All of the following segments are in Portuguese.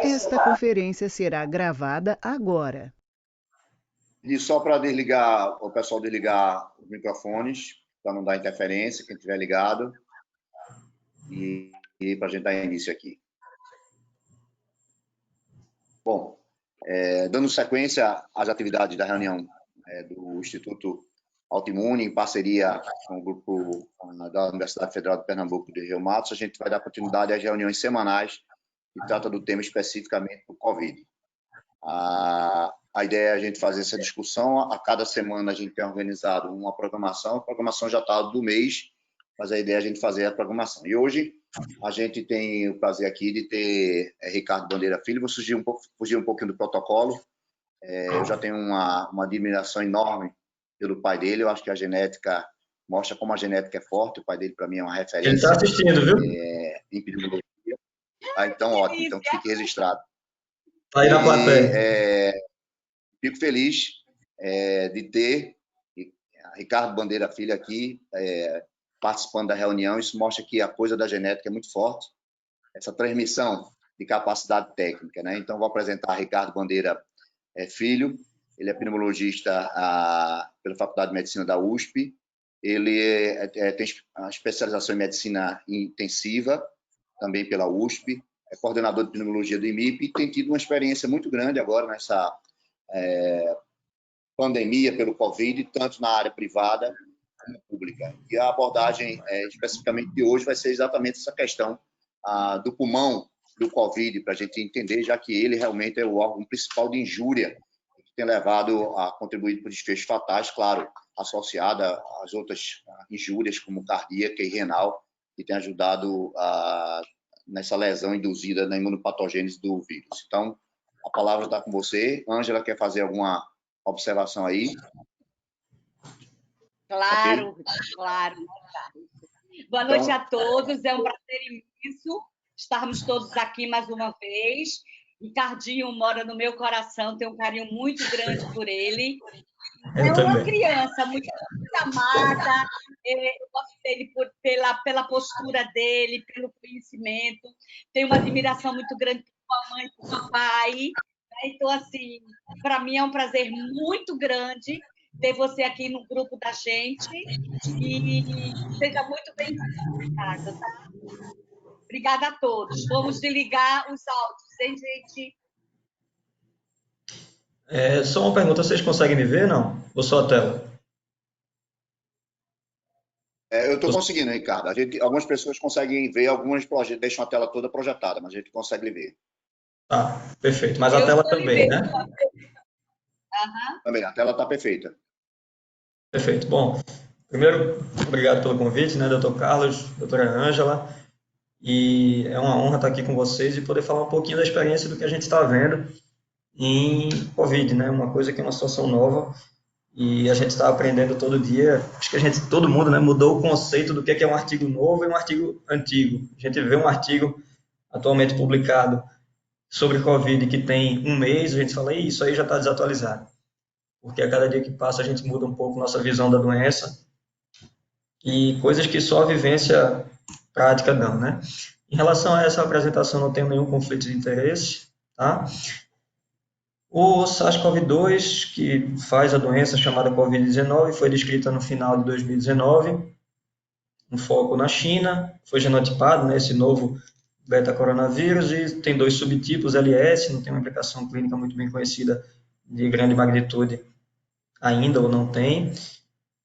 Esta conferência será gravada agora. E só para desligar, o pessoal desligar os microfones, para não dar interferência, quem estiver ligado, e para a gente dar início aqui. Bom, dando sequência às atividades da reunião do Instituto Autoimune, em parceria com o grupo da Universidade Federal de Pernambuco de Rio Matos, a gente vai dar continuidade às reuniões semanais que trata do tema especificamente do Covid. A ideia é a gente fazer essa discussão. A cada semana a gente tem organizado uma programação. A programação já está do mês, mas a ideia é a gente fazer a programação. E hoje a gente tem o prazer aqui de ter Ricardo Bandeira Filho. Vou fugir um pouquinho do protocolo. Eu já tenho uma admiração enorme pelo pai dele. Eu acho que a genética mostra como a genética é forte. O pai dele, para mim, é uma referência. Ele está assistindo, viu? Em epidemiologia. Então, ótimo. Então, que fique registrado. Está aí na plateia. Fico feliz de ter Ricardo Bandeira Filho aqui participando da reunião. Isso mostra que a coisa da genética é muito forte, essa transmissão de capacidade técnica, né? Então, vou apresentar Ricardo Bandeira Filho. Ele é pneumologista pela Faculdade de Medicina da USP. Ele tem a especialização em medicina intensiva, também pela USP. É coordenador de pneumologia do IMIP e tem tido uma experiência muito grande agora nessa pandemia pelo Covid, tanto na área privada como pública. E a abordagem, especificamente de hoje, vai ser exatamente essa questão do pulmão do Covid, para a gente entender, já que ele realmente é o órgão principal de injúria que tem levado a contribuir para desfechos fatais, claro, associada às outras injúrias, como cardíaca e renal, que tem ajudado nessa lesão induzida na imunopatogênese do vírus. Então, a palavra está com você. Ângela, quer fazer alguma observação aí? Claro, okay. Claro. Boa noite a todos. É um prazer imenso estarmos todos aqui mais uma vez. Ricardinho mora no meu coração, tenho um carinho muito grande por ele. É uma criança muito amada. Eu gosto dele pela postura dele, pelo conhecimento. Tenho uma admiração muito grande por sua mãe, por seu pai. Então, assim, para mim é um prazer muito grande ter você aqui no grupo da gente e seja muito bem-vindo, tá? Obrigada a todos. Vamos desligar os áudios, hein, gente? Só uma pergunta, vocês conseguem me ver, não? Ou só a tela? Eu estou conseguindo, Ricardo. Algumas pessoas conseguem ver, algumas deixam a tela toda projetada, mas a gente consegue ver. Tá, perfeito. Mas a tela também, né? Também, a tela está perfeita. Perfeito. Bom, primeiro, obrigado pelo convite, né, doutor Carlos, doutora Ângela, e é uma honra estar aqui com vocês e poder falar um pouquinho da experiência do que a gente está vendo em Covid, né, uma coisa que é uma situação nova e a gente está aprendendo todo dia. Acho que todo mundo, né, mudou o conceito do que é um artigo novo e um artigo antigo. A gente vê um artigo atualmente publicado sobre Covid que tem um mês, a gente fala, isso aí já está desatualizado. Porque a cada dia que passa a gente muda um pouco nossa visão da doença e coisas que só a vivência prática dão, né? Em relação a essa apresentação, não tenho nenhum conflito de interesse, tá? O SARS-CoV-2, que faz a doença chamada Covid-19, foi descrita no final de 2019, um foco na China, foi genotipado, né, esse novo beta-coronavírus, e tem 2 subtipos, LS, não tem uma aplicação clínica muito bem conhecida de grande magnitude ainda, ou não tem.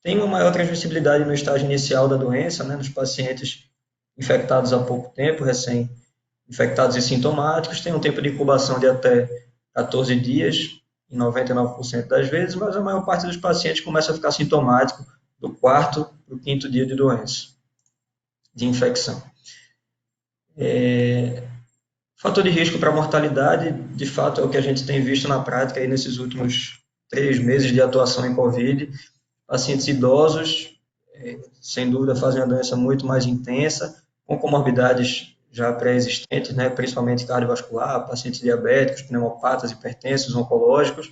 Tem uma maior transmissibilidade no estágio inicial da doença, né, nos pacientes infectados há pouco tempo, recém-infectados e sintomáticos, tem um tempo de incubação de até 14 dias, em 99% das vezes, mas a maior parte dos pacientes começa a ficar sintomático do 4º para o 5º dia de doença, de infecção. Fator de risco para mortalidade, de fato, é o que a gente tem visto na prática aí nesses últimos 3 meses de atuação em Covid. Pacientes idosos, sem dúvida, fazem uma doença muito mais intensa, com comorbidades já pré-existentes, né, principalmente cardiovascular, pacientes diabéticos, pneumopatas, hipertensos, oncológicos.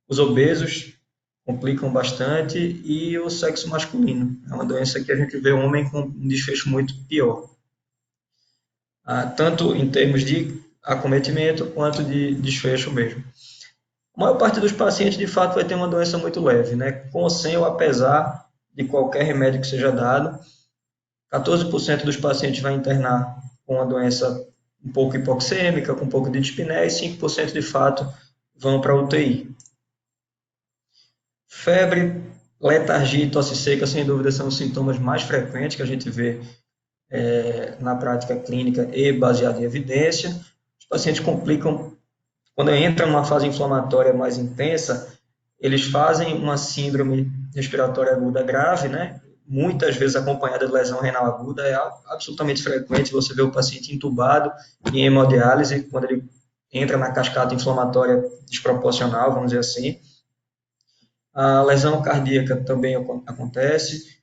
Os obesos complicam bastante e o sexo masculino. É uma doença que a gente vê o homem com um desfecho muito pior. Tanto em termos de acometimento quanto de desfecho mesmo. A maior parte dos pacientes, de fato, vai ter uma doença muito leve, né? Com ou sem ou apesar de qualquer remédio que seja dado. 14% dos pacientes vai internar com a doença um pouco hipoxêmica, com um pouco de dispneia, e 5% de fato vão para a UTI. Febre, letargia e tosse seca, sem dúvida, são os sintomas mais frequentes que a gente vê na prática clínica e baseado em evidência. Os pacientes complicam, quando entram numa fase inflamatória mais intensa, eles fazem uma síndrome respiratória aguda grave, né? Muitas vezes acompanhada de lesão renal aguda, é absolutamente frequente você ver o paciente entubado em hemodiálise, quando ele entra na cascata inflamatória desproporcional, vamos dizer assim. A lesão cardíaca também acontece,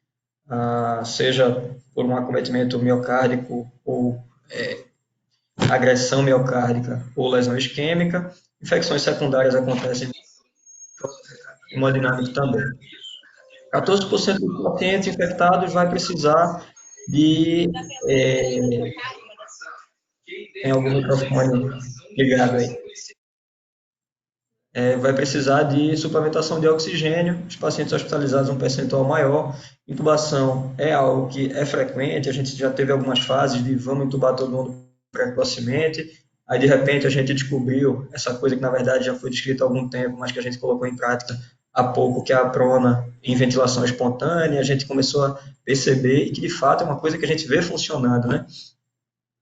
seja por um acometimento miocárdico ou agressão miocárdica ou lesão isquêmica. Infecções secundárias acontecem em hemodinâmica também. 14% dos pacientes infectados vai precisar de... tem algum microfone ligado aí. Vai precisar de suplementação de oxigênio, os pacientes hospitalizados um percentual maior. Intubação é algo que é frequente, a gente já teve algumas fases de vamos intubar todo mundo precocemente, aí de repente a gente descobriu essa coisa que na verdade já foi descrita há algum tempo, mas que a gente colocou em prática há pouco, que é a prona em ventilação espontânea, a gente começou a perceber e que de fato é uma coisa que a gente vê funcionando, né?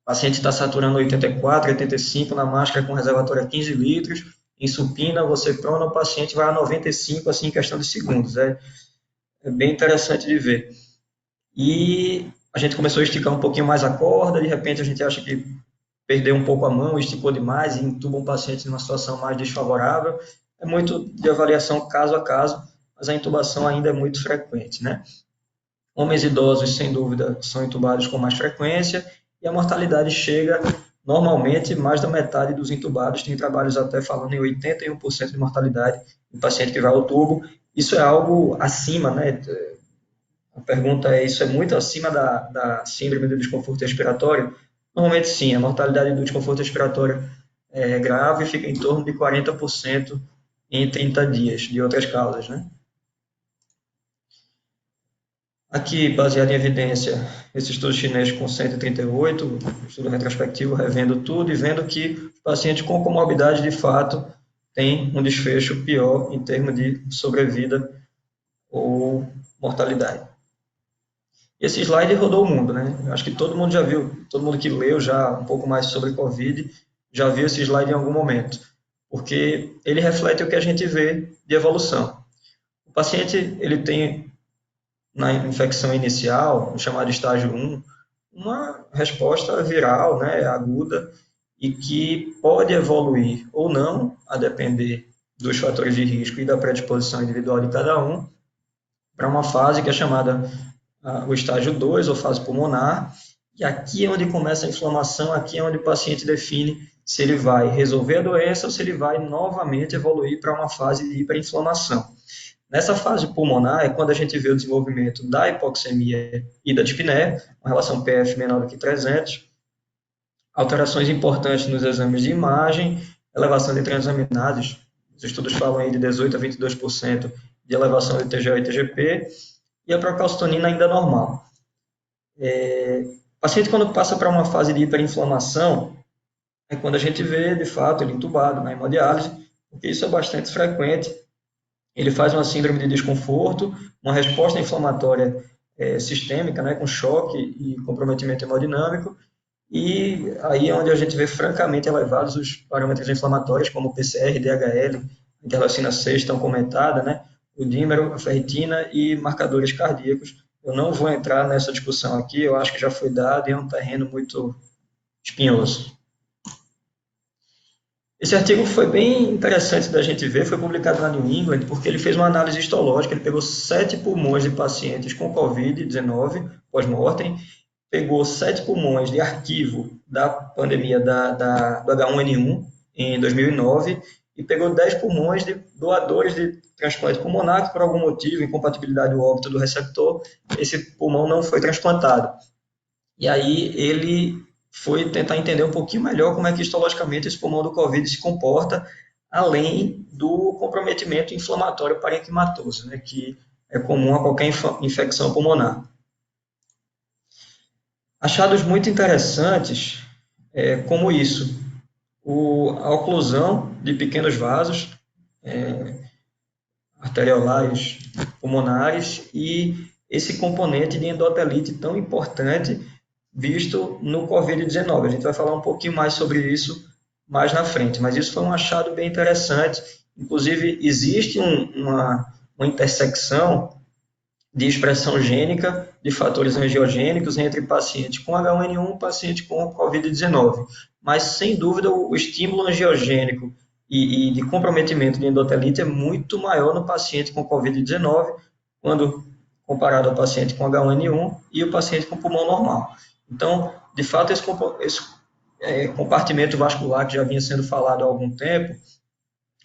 O paciente está saturando 84, 85 na máscara com reservatório a 15 litros, em supina, você prona, o paciente vai a 95, assim, em questão de segundos. É bem interessante de ver. E a gente começou a esticar um pouquinho mais a corda, de repente a gente acha que perdeu um pouco a mão, esticou demais e intuba um paciente numa situação mais desfavorável. É muito de avaliação caso a caso, mas a intubação ainda é muito frequente, né? Homens idosos, sem dúvida, são intubados com mais frequência e a mortalidade chega, normalmente, mais da metade dos intubados. Tem trabalhos até falando em 81% de mortalidade em paciente que vai ao tubo. Isso é algo acima, né? A pergunta é, isso é muito acima da síndrome do desconforto respiratório? Normalmente sim, a mortalidade do desconforto respiratório é grave, fica em torno de 40% em 30 dias, de outras causas, né? Aqui, baseado em evidência, esse estudo chinês com 138, estudo retrospectivo, revendo tudo e vendo que os pacientes com comorbidade, de fato, têm um desfecho pior em termos de sobrevida ou mortalidade. Esse slide rodou o mundo, né? Acho que todo mundo já viu, todo mundo que leu já um pouco mais sobre Covid, já viu esse slide em algum momento, porque ele reflete o que a gente vê de evolução. O paciente, ele tem, na infecção inicial, no chamado estágio 1, uma resposta viral, né, aguda, e que pode evoluir ou não, a depender dos fatores de risco e da predisposição individual de cada um, para uma fase que é chamada o estágio 2, ou fase pulmonar, e aqui é onde começa a inflamação, aqui é onde o paciente define se ele vai resolver a doença ou se ele vai novamente evoluir para uma fase de hiperinflamação. Nessa fase pulmonar é quando a gente vê o desenvolvimento da hipoxemia e da dispneia, uma relação PF menor do que 300, alterações importantes nos exames de imagem, elevação de transaminases, os estudos falam aí de 18% a 22% de elevação de TGO e TGP, e a procalcitonina ainda normal. O paciente, quando passa para uma fase de hiperinflamação, é quando a gente vê, de fato, ele entubado na hemodiálise, porque isso é bastante frequente. Ele faz uma síndrome de desconforto, uma resposta inflamatória sistêmica, né, com choque e comprometimento hemodinâmico, e aí é onde a gente vê francamente elevados os parâmetros inflamatórios, como o PCR, DHL, interleucina 6 tão comentada, né, o dímero, a ferritina e marcadores cardíacos. Eu não vou entrar nessa discussão aqui, eu acho que já foi dado e é um terreno muito espinhoso. Esse artigo foi bem interessante da gente ver, foi publicado na New England, porque ele fez uma análise histológica, ele pegou 7 pulmões de pacientes com Covid-19, pós-mortem, pegou 7 pulmões de arquivo da pandemia do H1N1 em 2009 e pegou 10 pulmões de doadores de transplante pulmonar que, por algum motivo, incompatibilidade do óbito do receptor, esse pulmão não foi transplantado. E aí ele foi tentar entender um pouquinho melhor como é que histologicamente esse pulmão do COVID se comporta, além do comprometimento inflamatório parenquimatoso, né, que é comum a qualquer infecção pulmonar. Achados muito interessantes, como isso, a oclusão de pequenos vasos arteriolares pulmonares e esse componente de endotelite tão importante visto no COVID-19. A gente vai falar um pouquinho mais sobre isso mais na frente, mas isso foi um achado bem interessante. Inclusive, existe uma intersecção de expressão gênica de fatores angiogênicos entre pacientes com H1N1 e paciente com COVID-19. Mas, sem dúvida, o estímulo angiogênico e de comprometimento de endotelite é muito maior no paciente com COVID-19, quando comparado ao paciente com H1N1 e o paciente com pulmão normal. Então, de fato, esse compartimento vascular que já vinha sendo falado há algum tempo,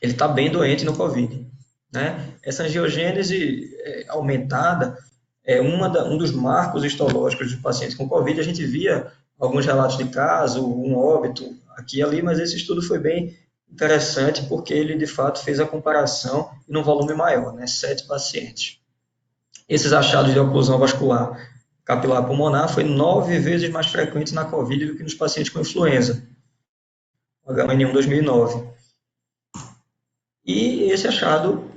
ele está bem doente no COVID. Né? Essa angiogênese aumentada é um dos marcos histológicos de pacientes com COVID. A gente via alguns relatos de caso, um óbito aqui e ali, mas esse estudo foi bem interessante porque ele, de fato, fez a comparação em um volume maior, né? 7 pacientes. Esses achados de oclusão vascular capilar pulmonar foi 9 vezes mais frequente na COVID do que nos pacientes com influenza, H1N1 2009. E esse achado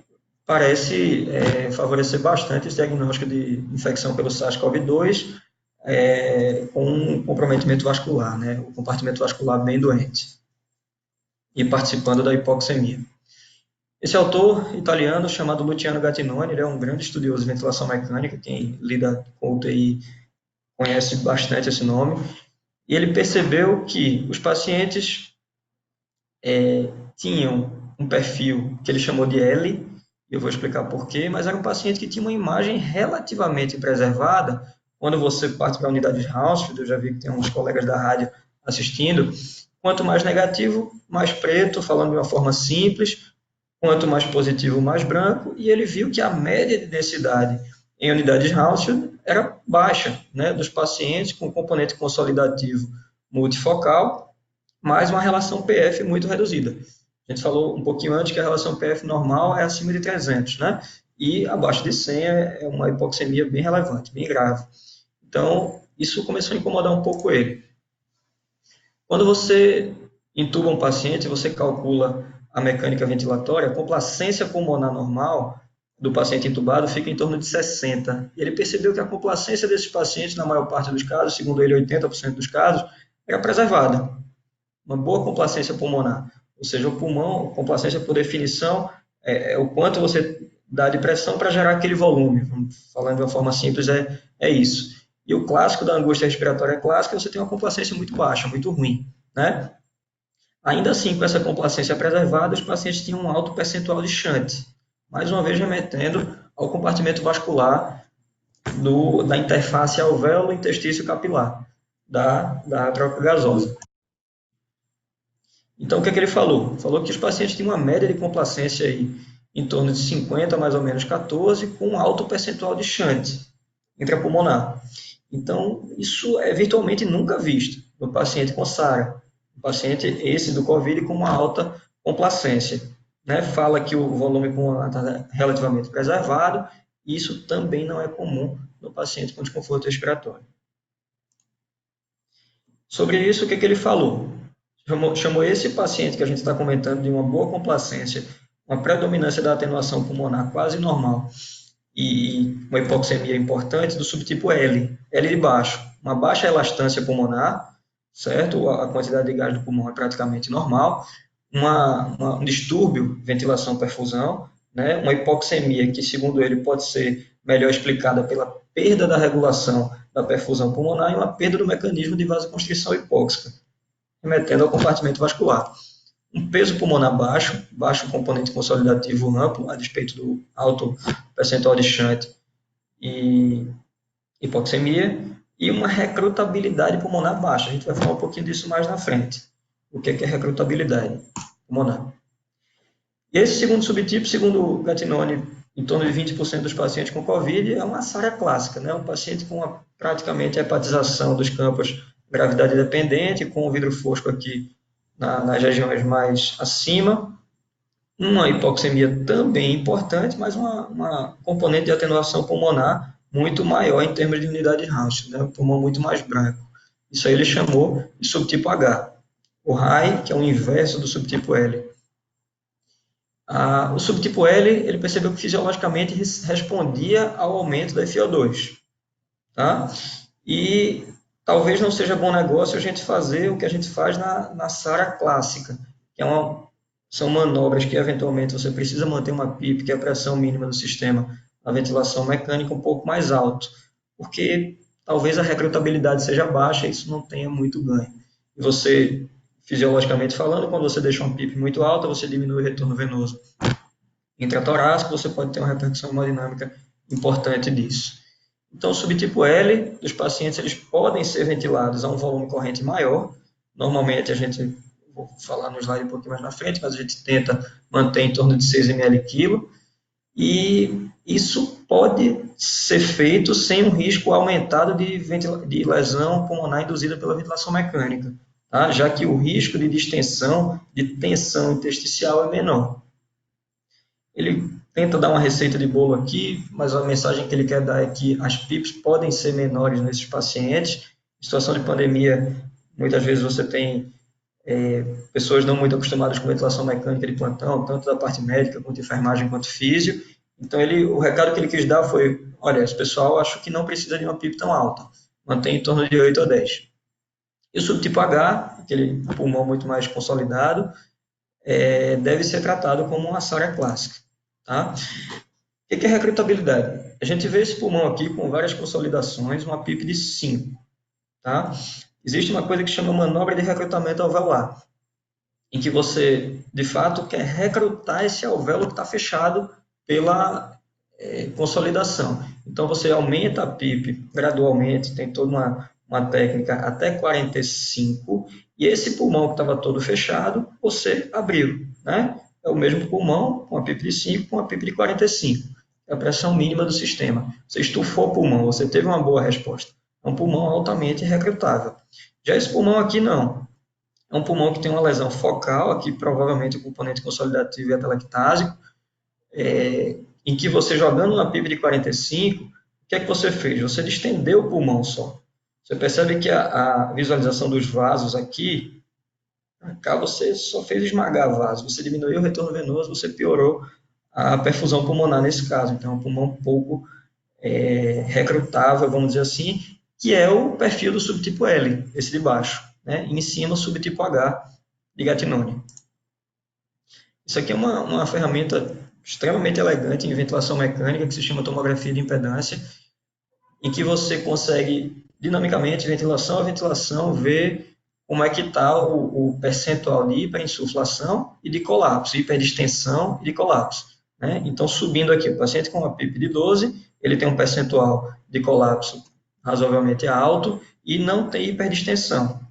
parece favorecer bastante esse diagnóstico de infecção pelo SARS-CoV-2 com um comprometimento vascular, né? O compartimento vascular bem doente e participando da hipoxemia. Esse autor italiano, chamado Luciano Gattinoni, ele é um grande estudioso de ventilação mecânica, quem lida com UTI conhece bastante esse nome, e ele percebeu que os pacientes tinham um perfil que ele chamou de L, eu vou explicar por quê, mas era um paciente que tinha uma imagem relativamente preservada. Quando você parte para a unidade de Hounsfield, eu já vi que tem uns colegas da rádio assistindo, quanto mais negativo, mais preto, falando de uma forma simples, quanto mais positivo, mais branco, e ele viu que a média de densidade em unidades Hounsfield era baixa, né, dos pacientes com componente consolidativo multifocal, mais uma relação PF muito reduzida. A gente falou um pouquinho antes que a relação PF normal é acima de 300, né, e abaixo de 100 é uma hipoxemia bem relevante, bem grave. Então, isso começou a incomodar um pouco ele. Quando você intuba um paciente, você calcula a mecânica ventilatória, a complacência pulmonar normal do paciente intubado fica em torno de 60. E ele percebeu que a complacência desses pacientes, na maior parte dos casos, segundo ele, 80% dos casos, era preservada. Uma boa complacência pulmonar. Ou seja, o pulmão, complacência por definição, é o quanto você dá de pressão para gerar aquele volume. Falando de uma forma simples, é isso. E o clássico da angústia respiratória clássica, você tem uma complacência muito baixa, muito ruim, né? Ainda assim, com essa complacência preservada, os pacientes tinham um alto percentual de shunt, mais uma vez remetendo ao compartimento vascular da interface alvéolo-intestício capilar, da troca gasosa. Então, o que ele falou? Falou que os pacientes tinham uma média de complacência aí, em torno de 50, mais ou menos 14, com um alto percentual de shunt intrapulmonar. Então, isso é virtualmente nunca visto no paciente com SARA. O paciente, esse do COVID, com uma alta complacência. Né? Fala que o volume pulmonar está relativamente preservado, e isso também não é comum no paciente com desconforto respiratório. Sobre isso, o que ele falou? Chamou esse paciente que a gente está comentando de uma boa complacência, uma predominância da atenuação pulmonar quase normal, e uma hipoxemia importante do subtipo L de baixo, uma baixa elastância pulmonar, certo? A quantidade de gás do pulmão é praticamente normal, um distúrbio ventilação-perfusão, né? Uma hipoxemia que, segundo ele, pode ser melhor explicada pela perda da regulação da perfusão pulmonar e uma perda do mecanismo de vasoconstrição hipóxica, remetendo ao compartimento vascular. Um peso pulmonar baixo componente consolidativo amplo, a despeito do alto percentual de shunt e hipoxemia, e uma recrutabilidade pulmonar baixa. A gente vai falar um pouquinho disso mais na frente. O que é recrutabilidade pulmonar? E esse segundo subtipo, segundo Gattinoni, em torno de 20% dos pacientes com COVID, é uma SARA clássica, né? Um paciente com praticamente a hepatização dos campos gravidade dependente, com o vidro fosco aqui nas regiões mais acima. Uma hipoxemia também importante, mas uma componente de atenuação pulmonar muito maior em termos de unidade de Raunch, né? Um pulmão muito mais branco. Isso aí ele chamou de subtipo H. O RAI, que é o inverso do subtipo L. O subtipo L, ele percebeu que fisiologicamente respondia ao aumento da FiO2. Tá? E talvez não seja bom negócio a gente fazer o que a gente faz na SARA clássica, que são manobras que eventualmente você precisa manter uma PIP, que é a pressão mínima do sistema, a ventilação mecânica um pouco mais alto, porque talvez a recrutabilidade seja baixa e isso não tenha muito ganho. E você, fisiologicamente falando, quando você deixa uma PIP muito alta, você diminui o retorno venoso intratorácico, você pode ter uma repercussão hemodinâmica importante disso. Então, o subtipo L dos pacientes, eles podem ser ventilados a um volume corrente maior. Normalmente, vou falar no slide um pouquinho mais na frente, mas a gente tenta manter em torno de 6 ml quilo. E isso pode ser feito sem um risco aumentado de lesão pulmonar induzida pela ventilação mecânica, tá? Já que o risco de distensão, de tensão intersticial é menor. Ele tenta dar uma receita de bolo aqui, mas a mensagem que ele quer dar é que as PIPs podem ser menores nesses pacientes. Em situação de pandemia, muitas vezes você tem pessoas não muito acostumadas com ventilação mecânica de plantão, tanto da parte médica, quanto enfermagem, quanto físio. Então, o recado que ele quis dar foi, olha, esse pessoal acho que não precisa de uma PIP tão alta, mantém em torno de 8 a 10. E o subtipo H, aquele pulmão muito mais consolidado, deve ser tratado como uma SARA clássica. Tá? O que é recrutabilidade? A gente vê esse pulmão aqui com várias consolidações, uma PIP de 5. Tá? Existe uma coisa que chama manobra de recrutamento alveolar, em que você, de fato, quer recrutar esse alvéolo que está fechado pela consolidação. Então, você aumenta a PIP gradualmente, tem toda uma técnica até 45, e esse pulmão que estava todo fechado, você abriu, né? É o mesmo pulmão, com a PIP de 5, com a PIP de 45. É a pressão mínima do sistema. Você estufou o pulmão, você teve uma boa resposta. É um pulmão altamente recrutável. Já esse pulmão aqui, não. É um pulmão que tem uma lesão focal, aqui provavelmente o componente consolidativo e atelectásico, em que você jogando uma PIP de 45, o que é que você fez? Você distendeu o pulmão só. Você percebe que a visualização dos vasos aqui, cá você só fez esmagar vaso, você diminuiu o retorno venoso, você piorou a perfusão pulmonar nesse caso. Então, é um pulmão pouco recrutável, vamos dizer assim, que é o perfil do subtipo L, esse de baixo, né? Em cima, o subtipo H de Gattinone. Isso aqui é uma ferramenta extremamente elegante em ventilação mecânica, que se chama tomografia de impedância, em que você consegue, dinamicamente, ventilação a ventilação, ver como é que está o percentual de hiperinsuflação e de colapso, hiperdistensão e de colapso. Né? Então, subindo aqui, o paciente com uma PIP de 12, ele tem um percentual de colapso razoavelmente alto e não tem hiperdistensão.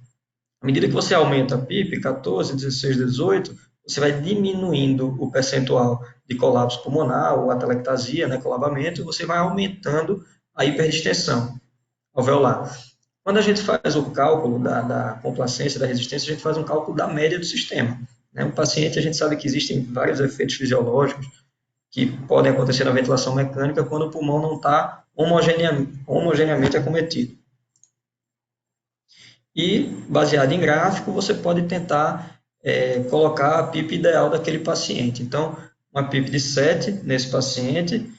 À medida que você aumenta a PIP, 14, 16, 18, você vai diminuindo o percentual de colapso pulmonar ou atelectasia, né, colabamento, e você vai aumentando a hiperdistensão alveolar. Quando a gente faz o cálculo da complacência, da resistência, a gente faz um cálculo da média do sistema. Né? O paciente, a gente sabe que existem vários efeitos fisiológicos que podem acontecer na ventilação mecânica quando o pulmão não está homogeneamente acometido. E, baseado em gráfico, você pode tentar colocar a PIP ideal daquele paciente. Então, uma PIP de 7 nesse paciente,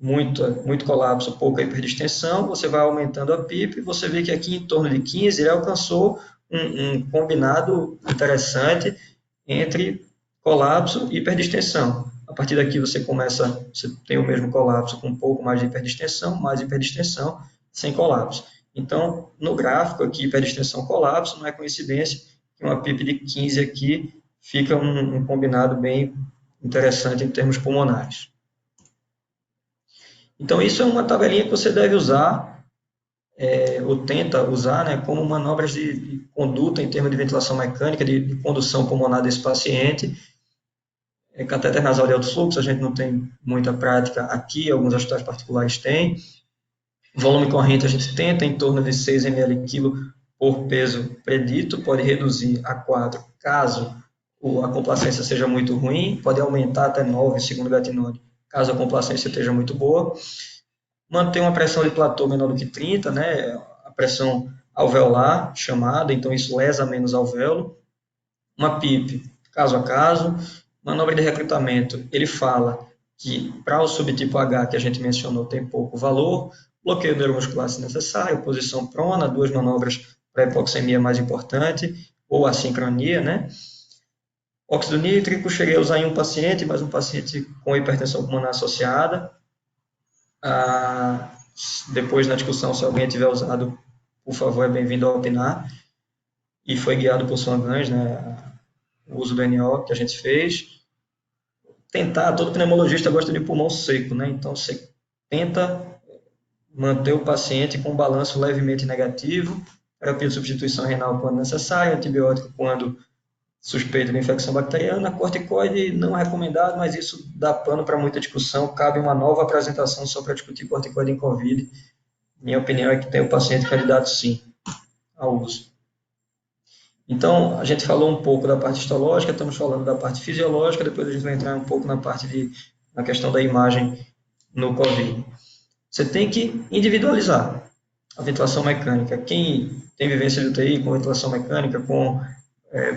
muito colapso, pouca hiperdistensão, você vai aumentando a PIP, você vê que aqui em torno de 15 ele alcançou um combinado interessante entre colapso e hiperdistensão. A partir daqui você tem o mesmo colapso com um pouco mais de hiperdistensão, mais hiperdistensão, sem colapso. Então, no gráfico aqui, hiperdistensão, colapso, não é coincidência que uma PIP de 15 aqui fica um combinado bem interessante em termos pulmonares. Então, isso é uma tabelinha que você deve usar, ou tenta usar, né, como manobras de conduta em termos de ventilação mecânica, de condução pulmonar desse paciente. Catéter nasal de alto fluxo, a gente não tem muita prática aqui, alguns hospitais particulares têm. Volume corrente a gente tenta em torno de 6 ml quilo por peso predito, pode reduzir a 4 caso a complacência seja muito ruim, pode aumentar até 9, segundo Gattinoni, caso a complacência esteja muito boa. Manter uma pressão de platô menor do que 30, né? A pressão alveolar chamada, então isso lesa menos alvéolo. Uma PIP, caso a caso. Manobra de recrutamento, ele fala que para o subtipo H, que a gente mencionou, tem pouco valor. Bloqueio neuromuscular se necessário, posição prona, 2 manobras para hipoxemia mais importante, ou assincronia, né? Óxido nítrico, cheguei a usar em um paciente, mas um paciente com hipertensão pulmonar associada. Depois, na discussão, se alguém tiver usado, por favor, é bem-vindo a opinar. E foi guiado por Swangans, né? O uso do NO que a gente fez. Tentar, todo pneumologista gosta de pulmão seco, né? Então, você tenta manter o paciente com um balanço levemente negativo, terapia de substituição renal quando necessário, antibiótico quando suspeita de infecção bacteriana, corticoide não recomendado, mas isso dá pano para muita discussão, cabe uma nova apresentação só para discutir corticoide em COVID. Minha opinião é que tem o paciente candidato sim ao uso. Então, a gente falou um pouco da parte histológica, estamos falando da parte fisiológica, depois a gente vai entrar um pouco na questão da imagem no COVID. Você tem que individualizar a ventilação mecânica. Quem tem vivência de UTI com ventilação mecânica, com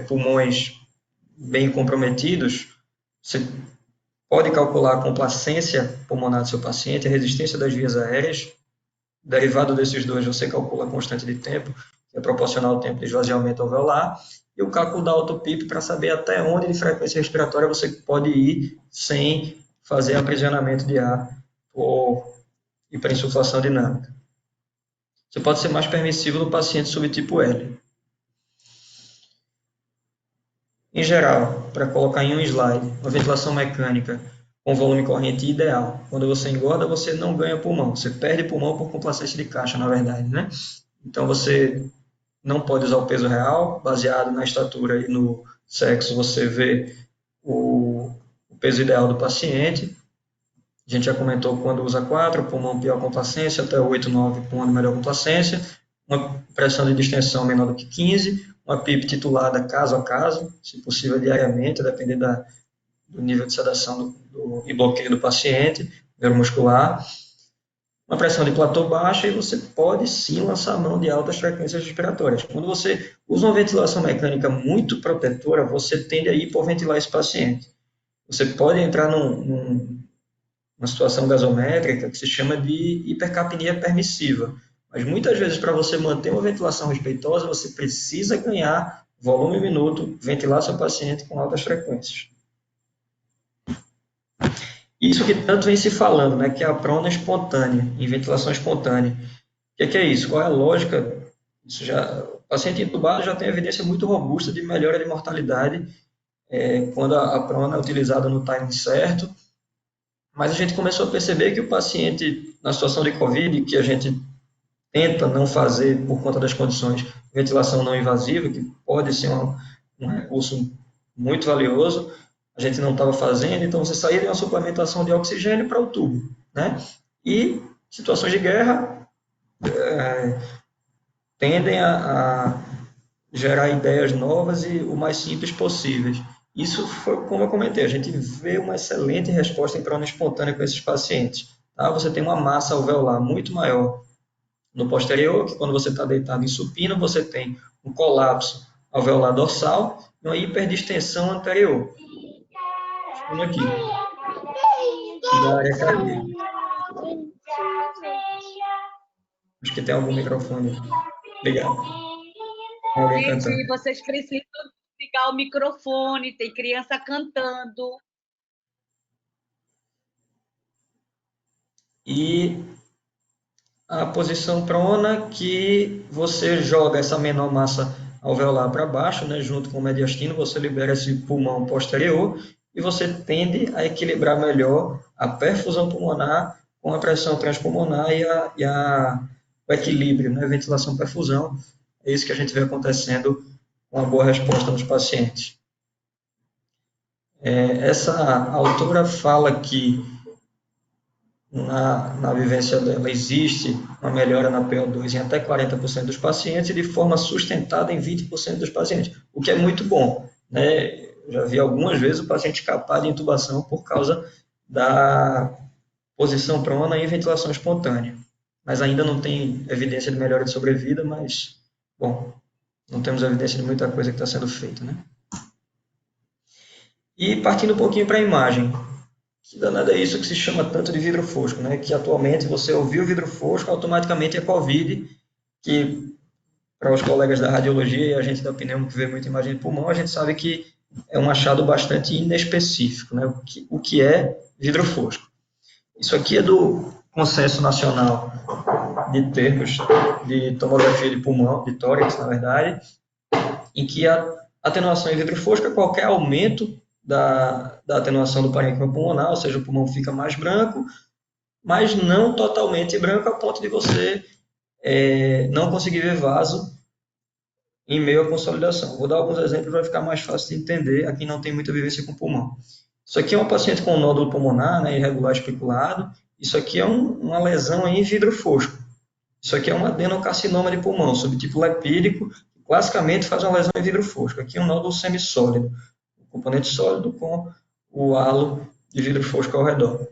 pulmões bem comprometidos, você pode calcular a complacência pulmonar do seu paciente, a resistência das vias aéreas. Derivado desses dois, você calcula a constante de tempo, que é proporcional ao tempo de esvaziamento alveolar, e o cálculo da auto-PIP para saber até onde de frequência respiratória você pode ir sem fazer aprisionamento de ar por hiperinsuflação dinâmica. Você pode ser mais permissivo no paciente subtipo L. Em geral, para colocar em um slide, uma ventilação mecânica com volume corrente ideal. Quando você engorda, você não ganha pulmão. Você perde pulmão por complacência de caixa, na verdade, né? Então, você não pode usar o peso real, baseado na estatura e no sexo, você vê o peso ideal do paciente. A gente já comentou quando usa 4, pulmão pior complacência, até 8, 9, pulmão de melhor complacência. Uma pressão de distensão menor do que 15, uma PIP titulada caso a caso, se possível diariamente, a depender do nível de sedação e bloqueio do paciente, neuromuscular. Uma pressão de platô baixa, e você pode sim lançar mão de altas frequências respiratórias. Quando você usa uma ventilação mecânica muito protetora, você tende a hipoventilar esse paciente. Você pode entrar numa situação gasométrica que se chama de hipercapnia permissiva. Mas muitas vezes, para você manter uma ventilação respeitosa, você precisa ganhar volume minuto, ventilar seu paciente com altas frequências. Isso que tanto vem se falando, né, que é a prona espontânea, em ventilação espontânea. O que é isso? Qual é a lógica? O paciente entubado já tem evidência muito robusta de melhora de mortalidade quando a prona é utilizada no timing certo. Mas a gente começou a perceber que o paciente, na situação de COVID, que a gente tenta não fazer por conta das condições de ventilação não invasiva, que pode ser um recurso muito valioso, a gente não estava fazendo, então você saía de uma suplementação de oxigênio para o tubo, né? E situações de guerra tendem a gerar ideias novas e o mais simples possíveis. Isso foi como eu comentei, a gente vê uma excelente resposta em prona espontânea com esses pacientes. Tá? Você tem uma massa alveolar muito maior no posterior, que quando você está deitado em supino, você tem um colapso alveolar dorsal e uma hiperdistensão anterior. Aqui, da área cardíaca. Acho que tem algum microfone ligado. Alguém gente, cantando. Vocês precisam ligar o microfone, tem criança cantando. E a posição prona, que você joga essa menor massa alveolar para baixo, né, junto com o mediastino, você libera esse pulmão posterior e você tende a equilibrar melhor a perfusão pulmonar com a pressão transpulmonar e o equilíbrio, né, ventilação-perfusão. É isso que a gente vê acontecendo com uma boa resposta nos pacientes. Essa autora fala que na vivência dela, existe uma melhora na PO2 em até 40% dos pacientes e de forma sustentada em 20% dos pacientes, o que é muito bom, né? Eu já vi algumas vezes o paciente escapar de intubação por causa da posição prona e ventilação espontânea, mas ainda não tem evidência de melhora de sobrevida, mas, bom, não temos evidência de muita coisa que está sendo feita, né? E partindo um pouquinho para a imagem, que danado é isso que se chama tanto de vidro fosco, né? Que atualmente você ouviu vidro fosco, automaticamente é Covid, que para os colegas da radiologia e a gente da pneumo que vê muita imagem de pulmão, a gente sabe que é um achado bastante inespecífico, né? O que é vidro fosco? Isso aqui é do Consenso Nacional de Termos de Tomografia de Pulmão, de tórax, na verdade, em que a atenuação em vidro fosco é qualquer aumento da atenuação do parênquima pulmonar, ou seja, o pulmão fica mais branco, mas não totalmente branco a ponto de você não conseguir ver vaso em meio à consolidação. Vou dar alguns exemplos, vai ficar mais fácil de entender a quem não tem muita vivência com pulmão. Isso aqui é uma paciente com nódulo pulmonar, né, irregular especulado. Isso aqui é uma lesão em vidro fosco. Isso aqui é um adenocarcinoma de pulmão, subtipo lipídico, que classicamente faz uma lesão em vidro fosco. Aqui é um nódulo semissólido, o componente sólido com o halo de vidro fosco ao redor.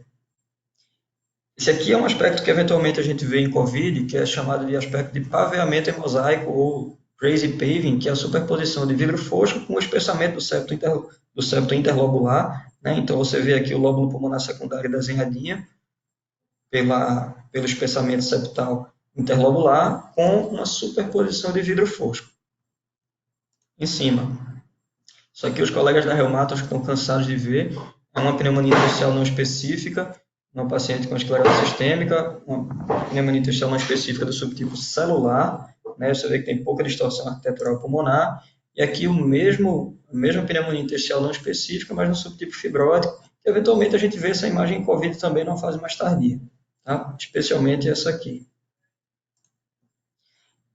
Esse aqui é um aspecto que eventualmente a gente vê em COVID, que é chamado de aspecto de paveamento em mosaico ou crazy paving, que é a superposição de vidro fosco com o espessamento do septo interlobular, né? Então você vê aqui o lóbulo pulmonar secundário desenhadinho pelo espessamento septal interlobular com uma superposição de vidro fosco em cima. Isso aqui os colegas da reumatos que estão cansados de ver, é uma pneumonia intersticial não específica, uma paciente com esclerose sistêmica, uma pneumonia intersticial não específica do subtipo celular, né? Você vê que tem pouca distorção arquitetural pulmonar, e aqui a mesma pneumonia intersticial não específica, mas no subtipo fibrótico, que eventualmente a gente vê essa imagem em COVID também numa fase mais tardia, tá? Especialmente essa aqui.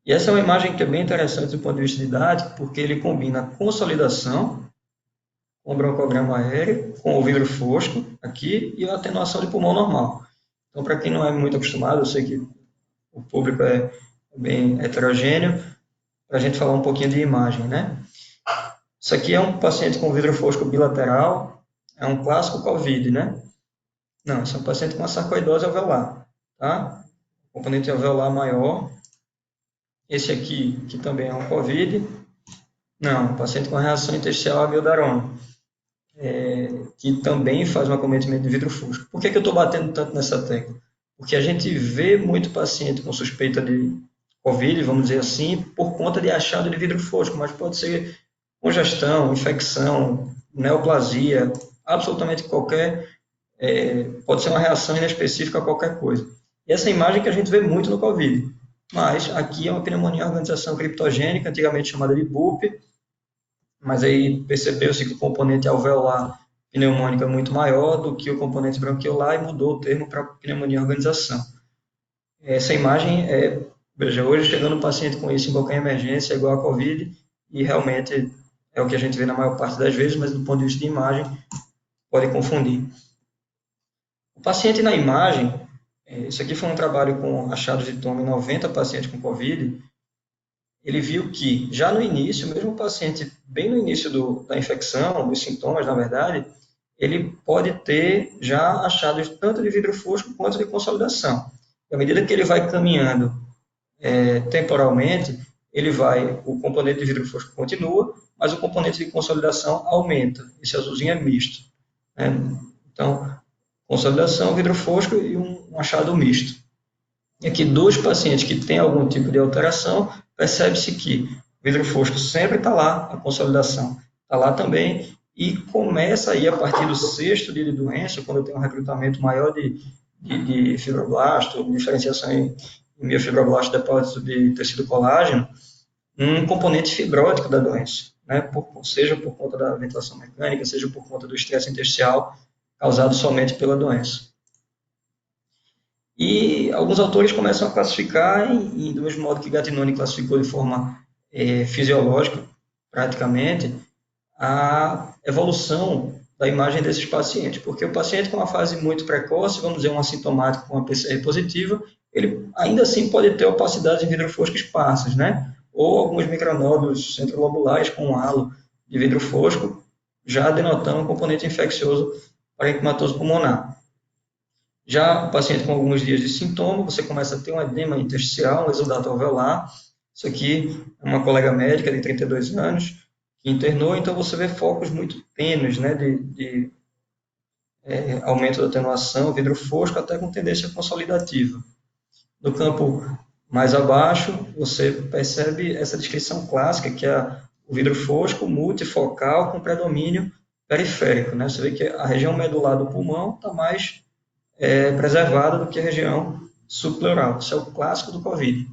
E essa é uma imagem que é bem interessante do ponto de vista didático, porque ele combina a consolidação com o broncograma aéreo, com o vidro fosco aqui e a atenuação de pulmão normal. Então, para quem não é muito acostumado, eu sei que o público é bem heterogêneo, para a gente falar um pouquinho de imagem, né? Isso aqui é um paciente com vidro fosco bilateral, é um clássico COVID, né? Não, esse é um paciente com uma sarcoidose alveolar, tá? Componente alveolar maior. Esse aqui, que também é um COVID, não, um paciente com reação intersticial à amiodarona, que também faz um acometimento de vidro fosco. Por que eu estou batendo tanto nessa tecla? Porque a gente vê muito paciente com suspeita de COVID, vamos dizer assim, por conta de achado de vidro fosco, mas pode ser congestão, infecção, neoplasia, absolutamente qualquer, pode ser uma reação inespecífica a qualquer coisa. E essa imagem que a gente vê muito no COVID. Mas aqui é uma pneumonia organização criptogênica, antigamente chamada de BUP, mas aí percebeu-se que o componente alveolar pneumônica é muito maior do que o componente bronquiolar e mudou o termo para pneumonia organização. Essa imagem veja, hoje chegando um paciente com isso em qualquer emergência é igual a COVID e realmente é o que a gente vê na maior parte das vezes, mas do ponto de vista de imagem pode confundir. O paciente na imagem, isso aqui foi um trabalho com achados de tomo em 90 pacientes com COVID, ele viu que já no início, mesmo o paciente bem no início da infecção, dos sintomas, na verdade, ele pode ter já achados tanto de vidro fosco quanto de consolidação. À medida que ele vai caminhando temporalmente, o componente de vidro fosco continua, mas o componente de consolidação aumenta. Esse azulzinho é misto, né? Então, consolidação, vidro fosco e um achado misto. E aqui, dois pacientes que têm algum tipo de alteração, percebe-se que o vidro fosco sempre está lá, a consolidação está lá também, e começa aí a partir do 6º dia de doença, quando eu tenho um recrutamento maior de fibroblasto, diferenciação em miofibroblasto, depósito de tecido colágeno, um componente fibrótico da doença, né? Seja por conta da ventilação mecânica, seja por conta do estresse intersticial causado somente pela doença. E alguns autores começam a classificar, do mesmo modo que Gattinoni classificou de forma fisiológica, praticamente, a evolução da imagem desses pacientes, porque o paciente com uma fase muito precoce, vamos dizer, um assintomático com uma PCR positiva, ele ainda assim pode ter opacidades em vidro fosco esparsas, né? Ou alguns micronódulos centrolobulares com um halo de vidro fosco, já denotando um componente infeccioso parenquimatoso pulmonar. Já o paciente com alguns dias de sintoma, você começa a ter um edema intersticial, um exudato alveolar. Isso aqui é uma colega médica de 32 anos que internou, então você vê focos muito tênues, né, de aumento da atenuação, vidro fosco, até com tendência consolidativa. No campo mais abaixo, você percebe essa descrição clássica, que é o vidro fosco multifocal com predomínio periférico, né? Você vê que a região medular do pulmão está mais preservada do que a região subpleural. Isso é o clássico do COVID,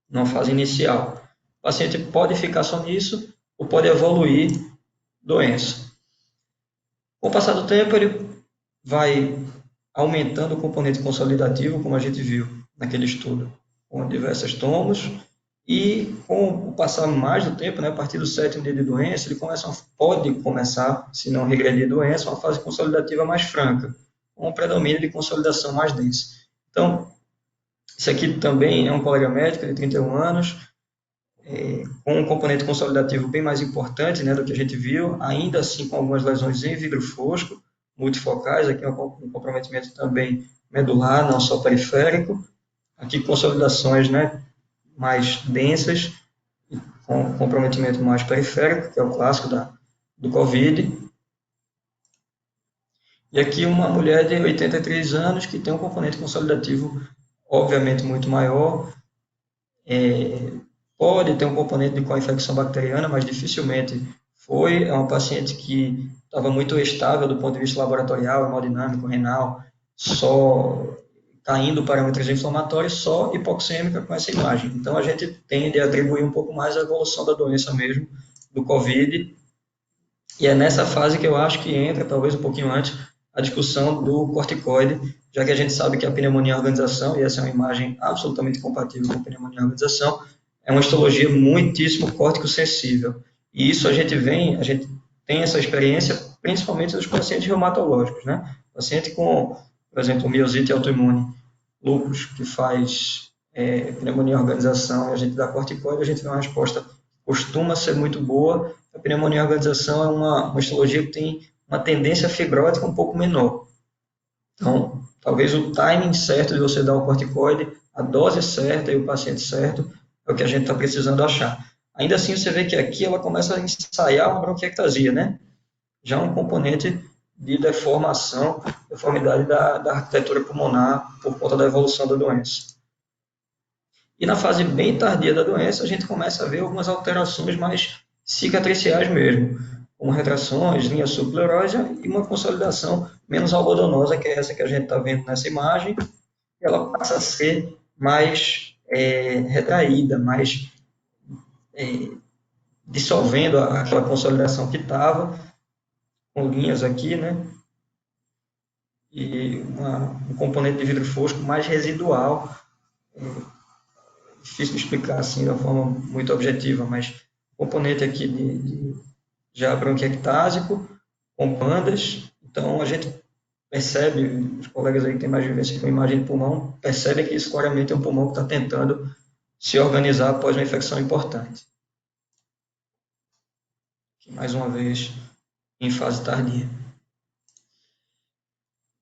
numa fase inicial. O paciente pode ficar só nisso ou pode evoluir doença. Com o passar do tempo, ele vai aumentando o componente consolidativo, como a gente viu naquele estudo, com diversas tomos, e com o passar mais do tempo, né, a partir do 7º dia de doença, ele pode começar, se não regredir a doença, uma fase consolidativa mais franca, com um predomínio de consolidação mais densa. Então, esse aqui também é um colega médico de 31 anos, com um componente consolidativo bem mais importante, né, do que a gente viu, ainda assim com algumas lesões em vidro fosco, multifocais, aqui um comprometimento também medular, não só periférico, aqui consolidações, né, mais densas, com comprometimento mais periférico, que é o clássico do COVID. E aqui uma mulher de 83 anos que tem um componente consolidativo obviamente muito maior, pode ter um componente de co-infecção bacteriana, mas dificilmente foi. É uma paciente que estava muito estável do ponto de vista laboratorial, hemodinâmico, renal, só caindo parâmetros inflamatórios, só hipoxêmica com essa imagem. Então, a gente tende a atribuir um pouco mais a evolução da doença mesmo, do COVID, e é nessa fase que eu acho que entra, talvez um pouquinho antes, a discussão do corticoide, já que a gente sabe que a pneumonia organização, e essa é uma imagem absolutamente compatível com a pneumonia organização, é uma histologia muitíssimo córtico-sensível. E isso a gente tem essa experiência principalmente dos pacientes reumatológicos, né? Paciente com, por exemplo, miosite autoimune, lúpus, que faz pneumonia organização, e a gente dá corticoide, a gente tem uma resposta que costuma ser muito boa. A pneumonia organização é uma histologia que tem uma tendência fibrótica um pouco menor. Então, talvez o timing certo de você dar o corticoide, a dose certa e o paciente certo, é o que a gente está precisando achar. Ainda assim, você vê que aqui ela começa a ensaiar uma bronquiectasia, né? Já um componente de deformidade da arquitetura pulmonar por conta da evolução da doença. E na fase bem tardia da doença, a gente começa a ver algumas alterações mais cicatriciais mesmo, como retrações, linha subpleurosa e uma consolidação menos algodonosa, que é essa que a gente está vendo nessa imagem. Ela passa a ser mais retraída, mais dissolvendo aquela consolidação que estava, com linhas aqui, né? E um componente de vidro fosco mais residual, difícil de explicar assim de uma forma muito objetiva, mas componente aqui de já bronquiectásico, com bandas. Então, a gente percebe, os colegas aí que têm mais vivência com imagem de pulmão, percebem que isso claramente é um pulmão que está tentando se organizar após uma infecção importante. Aqui, mais uma vez, em fase tardia.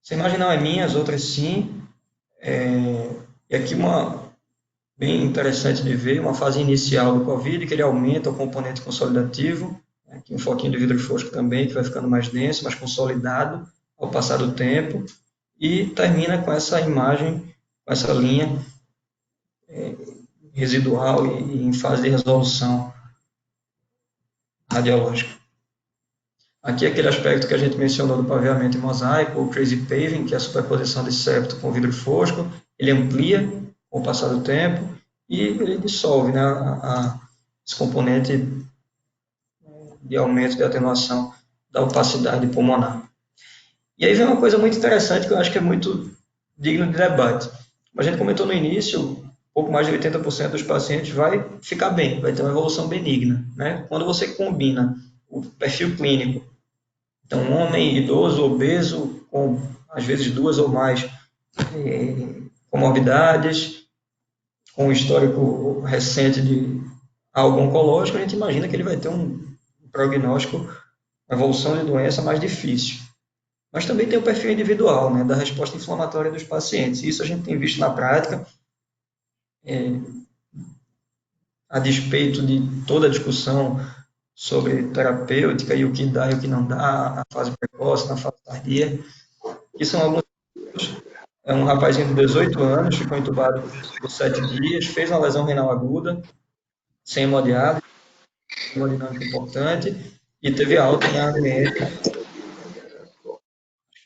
Essa imagem não é minha, as outras sim. E aqui uma bem interessante de ver, uma fase inicial do COVID, que ele aumenta o componente consolidativo, aqui um foquinho de vidro fosco também, que vai ficando mais denso, mais consolidado ao passar do tempo, e termina com essa imagem, com essa linha residual e em fase de resolução radiológica. Aqui aquele aspecto que a gente mencionou do paveamento em mosaico, o crazy paving, que é a superposição de septo com vidro fosco, ele amplia com o passar do tempo e ele dissolve, né, esse componente de aumento de atenuação da opacidade pulmonar. E aí vem uma coisa muito interessante que eu acho que é muito digno de debate. Como a gente comentou no início, pouco mais de 80% dos pacientes vai ficar bem, vai ter uma evolução benigna, né? Quando você combina o perfil clínico Então, um homem idoso, obeso, com às vezes 2 ou mais comorbidades, com um histórico recente de algo oncológico, a gente imagina que ele vai ter um prognóstico, uma evolução de doença mais difícil. Mas também tem o perfil individual, né, da resposta inflamatória dos pacientes. Isso a gente tem visto na prática, a despeito de toda a discussão sobre terapêutica e o que dá e o que não dá, na fase precoce, na fase tardia. Isso são alguns. É um rapazinho de 18 anos, ficou entubado por 7 dias, fez uma lesão renal aguda, sem hemodiálise, hemodinâmica importante, e teve alta em ADM.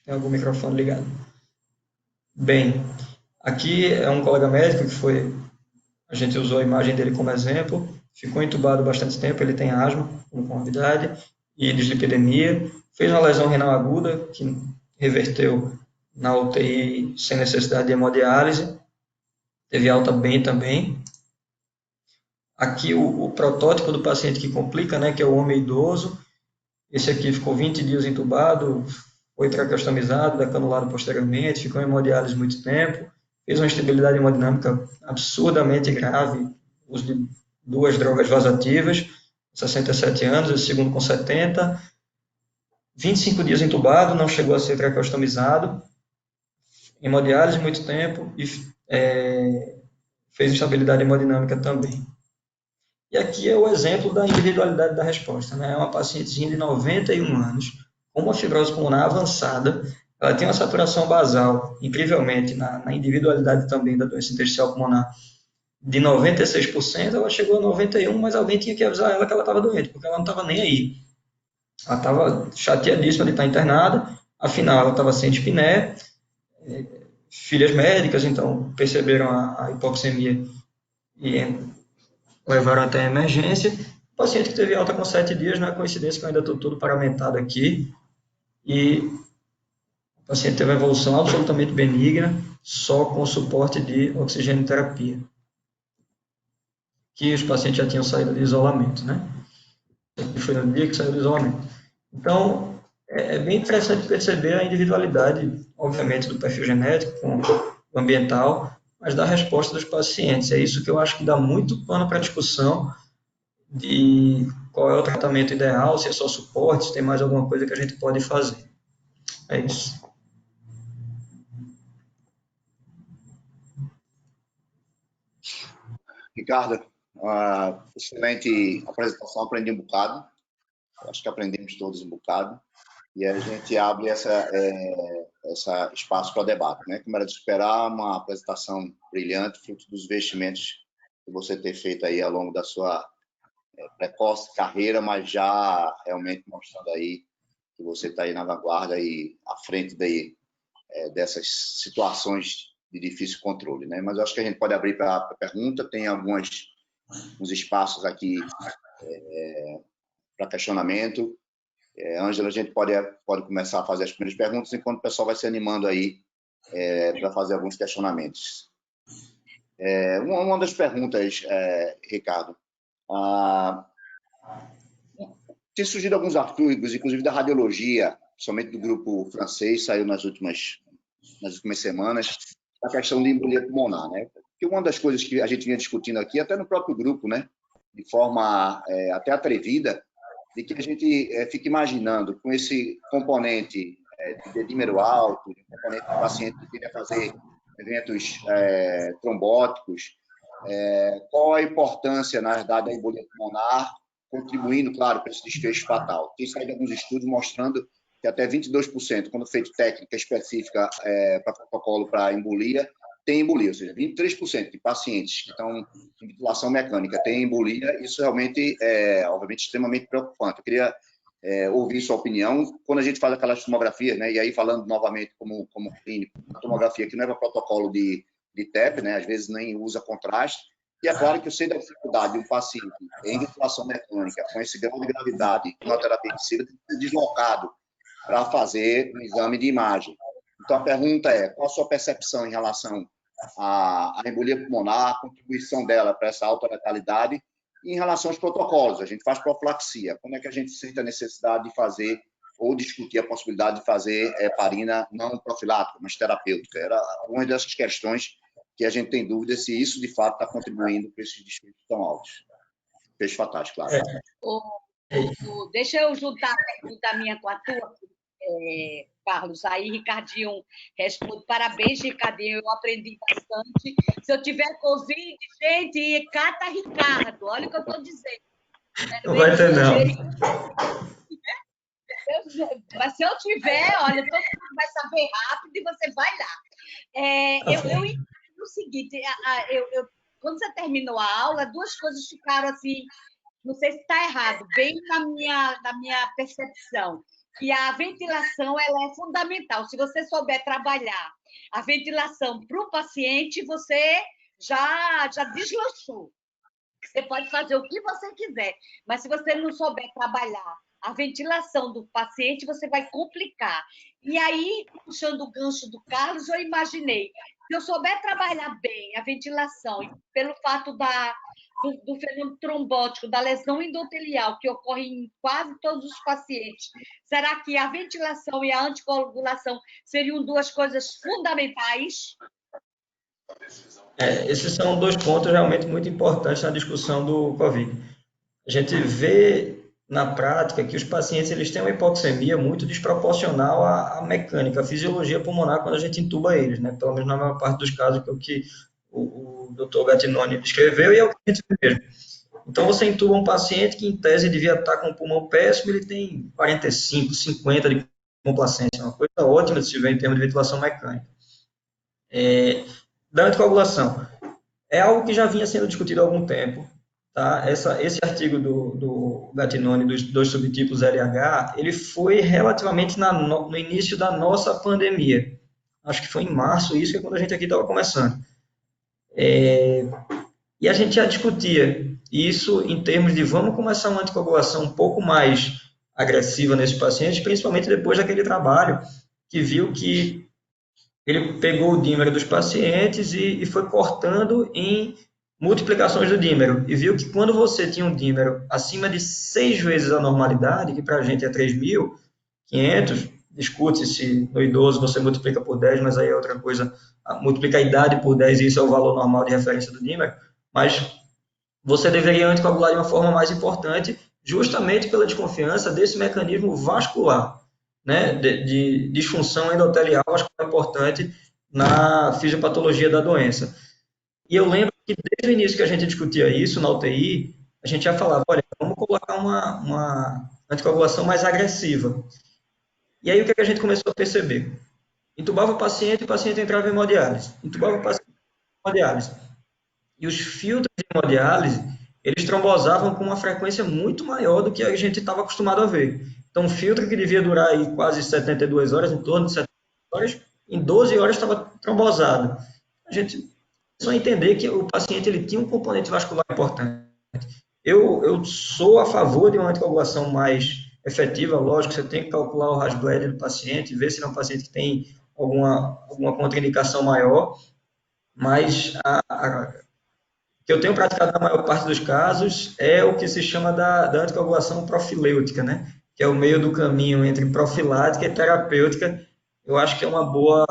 Tem algum microfone ligado? Bem, aqui é um colega médico que foi, a gente usou a imagem dele como exemplo, ficou entubado bastante tempo, ele tem asma, como comorbidade, e dislipidemia, fez uma lesão renal aguda, que reverteu na UTI sem necessidade de hemodiálise, teve alta bem também. Aqui o protótipo do paciente que complica, né, que é o homem idoso, esse aqui ficou 20 dias entubado, foi traqueostomizado, decanulado posteriormente, ficou em hemodiálise muito tempo, fez uma instabilidade hemodinâmica absurdamente grave, uso de 2 drogas vasoativas, 67 anos, esse segundo com 70, 25 dias entubado, não chegou a ser traqueostomizado, hemodiálise muito tempo e fez instabilidade hemodinâmica também. E aqui é o exemplo da individualidade da resposta, né? É uma pacientezinha de 91 anos, com uma fibrose pulmonar avançada, ela tem uma saturação basal, incrivelmente, na individualidade também da doença intersticial pulmonar, de 96%, ela chegou a 91%, mas alguém tinha que avisar ela que ela estava doente, porque ela não estava nem aí. Ela estava chateadíssima de estar internada, afinal, ela estava sem dispneia, filhas médicas, então, perceberam a hipoxemia e levaram até a emergência. O paciente que teve alta com 7 dias, não é coincidência que eu ainda estou todo paramentado aqui, e o paciente teve uma evolução absolutamente benigna, só com suporte de oxigenoterapia, que os pacientes já tinham saído de isolamento, né? Foi no dia que saiu do isolamento. Então, é bem interessante perceber a individualidade, obviamente, do perfil genético com o ambiental, mas da resposta dos pacientes. É isso que eu acho que dá muito pano para a discussão de qual é o tratamento ideal, se é só suporte, se tem mais alguma coisa que a gente pode fazer. É isso. Ricardo, excelente apresentação, aprendi um bocado. Acho que aprendemos todos um bocado. E a gente abre essa espaço para debate, né? Como era de esperar, uma apresentação brilhante, fruto dos investimentos que você tem feito aí ao longo da sua precoce carreira, mas já realmente mostrando aí que você está aí na vanguarda e à frente daí, dessas situações de difícil controle, né? Mas eu acho que a gente pode abrir para a pergunta, tem uns espaços aqui para questionamento. Ângela, a gente pode começar a fazer as primeiras perguntas, enquanto o pessoal vai se animando aí para fazer alguns questionamentos. Uma das perguntas, Ricardo, tem surgido alguns artigos, inclusive da radiologia, somente do grupo francês, saiu nas últimas semanas, a questão de embolia pulmonar, né? Porque uma das coisas que a gente vinha discutindo aqui, até no próprio grupo, né, de forma até atrevida, de que a gente fica imaginando com esse componente de dedímero alto, de componente do paciente que queria fazer eventos trombóticos, qual a importância, na verdade, da embolia pulmonar, contribuindo, claro, para esse desfecho fatal. Tem saído alguns estudos mostrando que até 22%, quando feito técnica específica para protocolo para embolia, tem embolia, ou seja, 23% de pacientes que estão em ventilação mecânica têm embolia. Isso realmente é, obviamente, extremamente preocupante. Eu queria ouvir sua opinião. Quando a gente faz aquelas tomografias, né, e aí falando novamente como clínico, a tomografia que não é para protocolo de TEP, né, às vezes nem usa contraste, e é claro que eu sei da dificuldade de um paciente em ventilação mecânica, com esse grau de gravidade, com uma terapia de ser deslocado para fazer um exame de imagem. Então, a pergunta é, qual a sua percepção em relação à embolia pulmonar, a contribuição dela para essa alta letalidade, e em relação aos protocolos? A gente faz profilaxia. Quando é que a gente sente a necessidade de fazer ou discutir a possibilidade de fazer heparina não profilática, mas terapêutica. Era uma dessas questões que a gente tem dúvida se isso, de fato, está contribuindo para esses desfechos tão altos. Desfechos fatais, claro. Deixa eu juntar a pergunta minha com a tua, Carlos. Aí, Ricardinho responde. Parabéns, Ricardinho, eu aprendi bastante. Se eu tiver Covid, gente, cata Ricardo. Olha o que eu estou dizendo. Não vai ter, não. Mas se eu tiver, olha, todo mundo vai saber rápido e você vai lá. Eu entendo o seguinte, quando você terminou a aula, duas coisas ficaram assim, não sei se está errado, bem na minha percepção, que a ventilação ela é fundamental. Se você souber trabalhar a ventilação para o paciente, você já deslanchou. Você pode fazer o que você quiser, mas se você não souber trabalhar a ventilação do paciente, você vai complicar. E aí, puxando o gancho do Carlos, eu imaginei, se eu souber trabalhar bem a ventilação, e pelo fato do fenômeno trombótico, da lesão endotelial, que ocorre em quase todos os pacientes, será que a ventilação e a anticoagulação seriam duas coisas fundamentais? Esses são dois pontos realmente muito importantes na discussão do COVID. A gente vê na prática que os pacientes eles têm uma hipoxemia muito desproporcional à mecânica, à fisiologia pulmonar quando a gente intuba eles, né? Pelo menos na maior parte dos casos, que é o que o Dr. Gattinoni descreveu e é o que a gente vê mesmo. Então, você intuba um paciente que, em tese, devia estar com um pulmão péssimo, ele tem 45, 50 de complacência, uma coisa ótima de se ver em termos de ventilação mecânica. Da anticoagulação, é algo que já vinha sendo discutido há algum tempo. Tá? Esse artigo do Gattinoni, dos dois subtipos LH, ele foi relativamente no início da nossa pandemia. Acho que foi em março, isso é quando a gente aqui estava começando. E a gente já discutia isso em termos de vamos começar uma anticoagulação um pouco mais agressiva nesses pacientes, principalmente depois daquele trabalho que viu que ele pegou o dímero dos pacientes e foi cortando em multiplicações do dímero, e viu que quando você tinha um dímero acima de 6 vezes a normalidade, que para a gente é 3.500, discute se no idoso você multiplica por 10, mas aí é outra coisa, multiplica a idade por 10 e isso é o valor normal de referência do dímero, mas você deveria anticoagular de uma forma mais importante, justamente pela desconfiança desse mecanismo vascular, né, de disfunção endotelial vascular importante na fisiopatologia da doença. E eu lembro que desde o início que a gente discutia isso na UTI, a gente já falava, olha, vamos colocar uma anticoagulação mais agressiva. E aí o que a gente começou a perceber? Intubava o paciente entrava em hemodiálise. Intubava o paciente em hemodiálise. E os filtros de hemodiálise, eles trombosavam com uma frequência muito maior do que a gente estava acostumado a ver. Então, um filtro que devia durar aí quase 72 horas, em torno de 72 horas, em 12 horas estava trombosado. A gente só entender que o paciente ele tinha um componente vascular importante. Eu sou a favor de uma anticoagulação mais efetiva, lógico, você tem que calcular o Rasbled do paciente, ver se é um paciente que tem alguma contraindicação maior, mas que eu tenho praticado na maior parte dos casos é o que se chama da anticoagulação profilêutica, né? Que é o meio do caminho entre profilática e terapêutica. Eu acho que é uma boa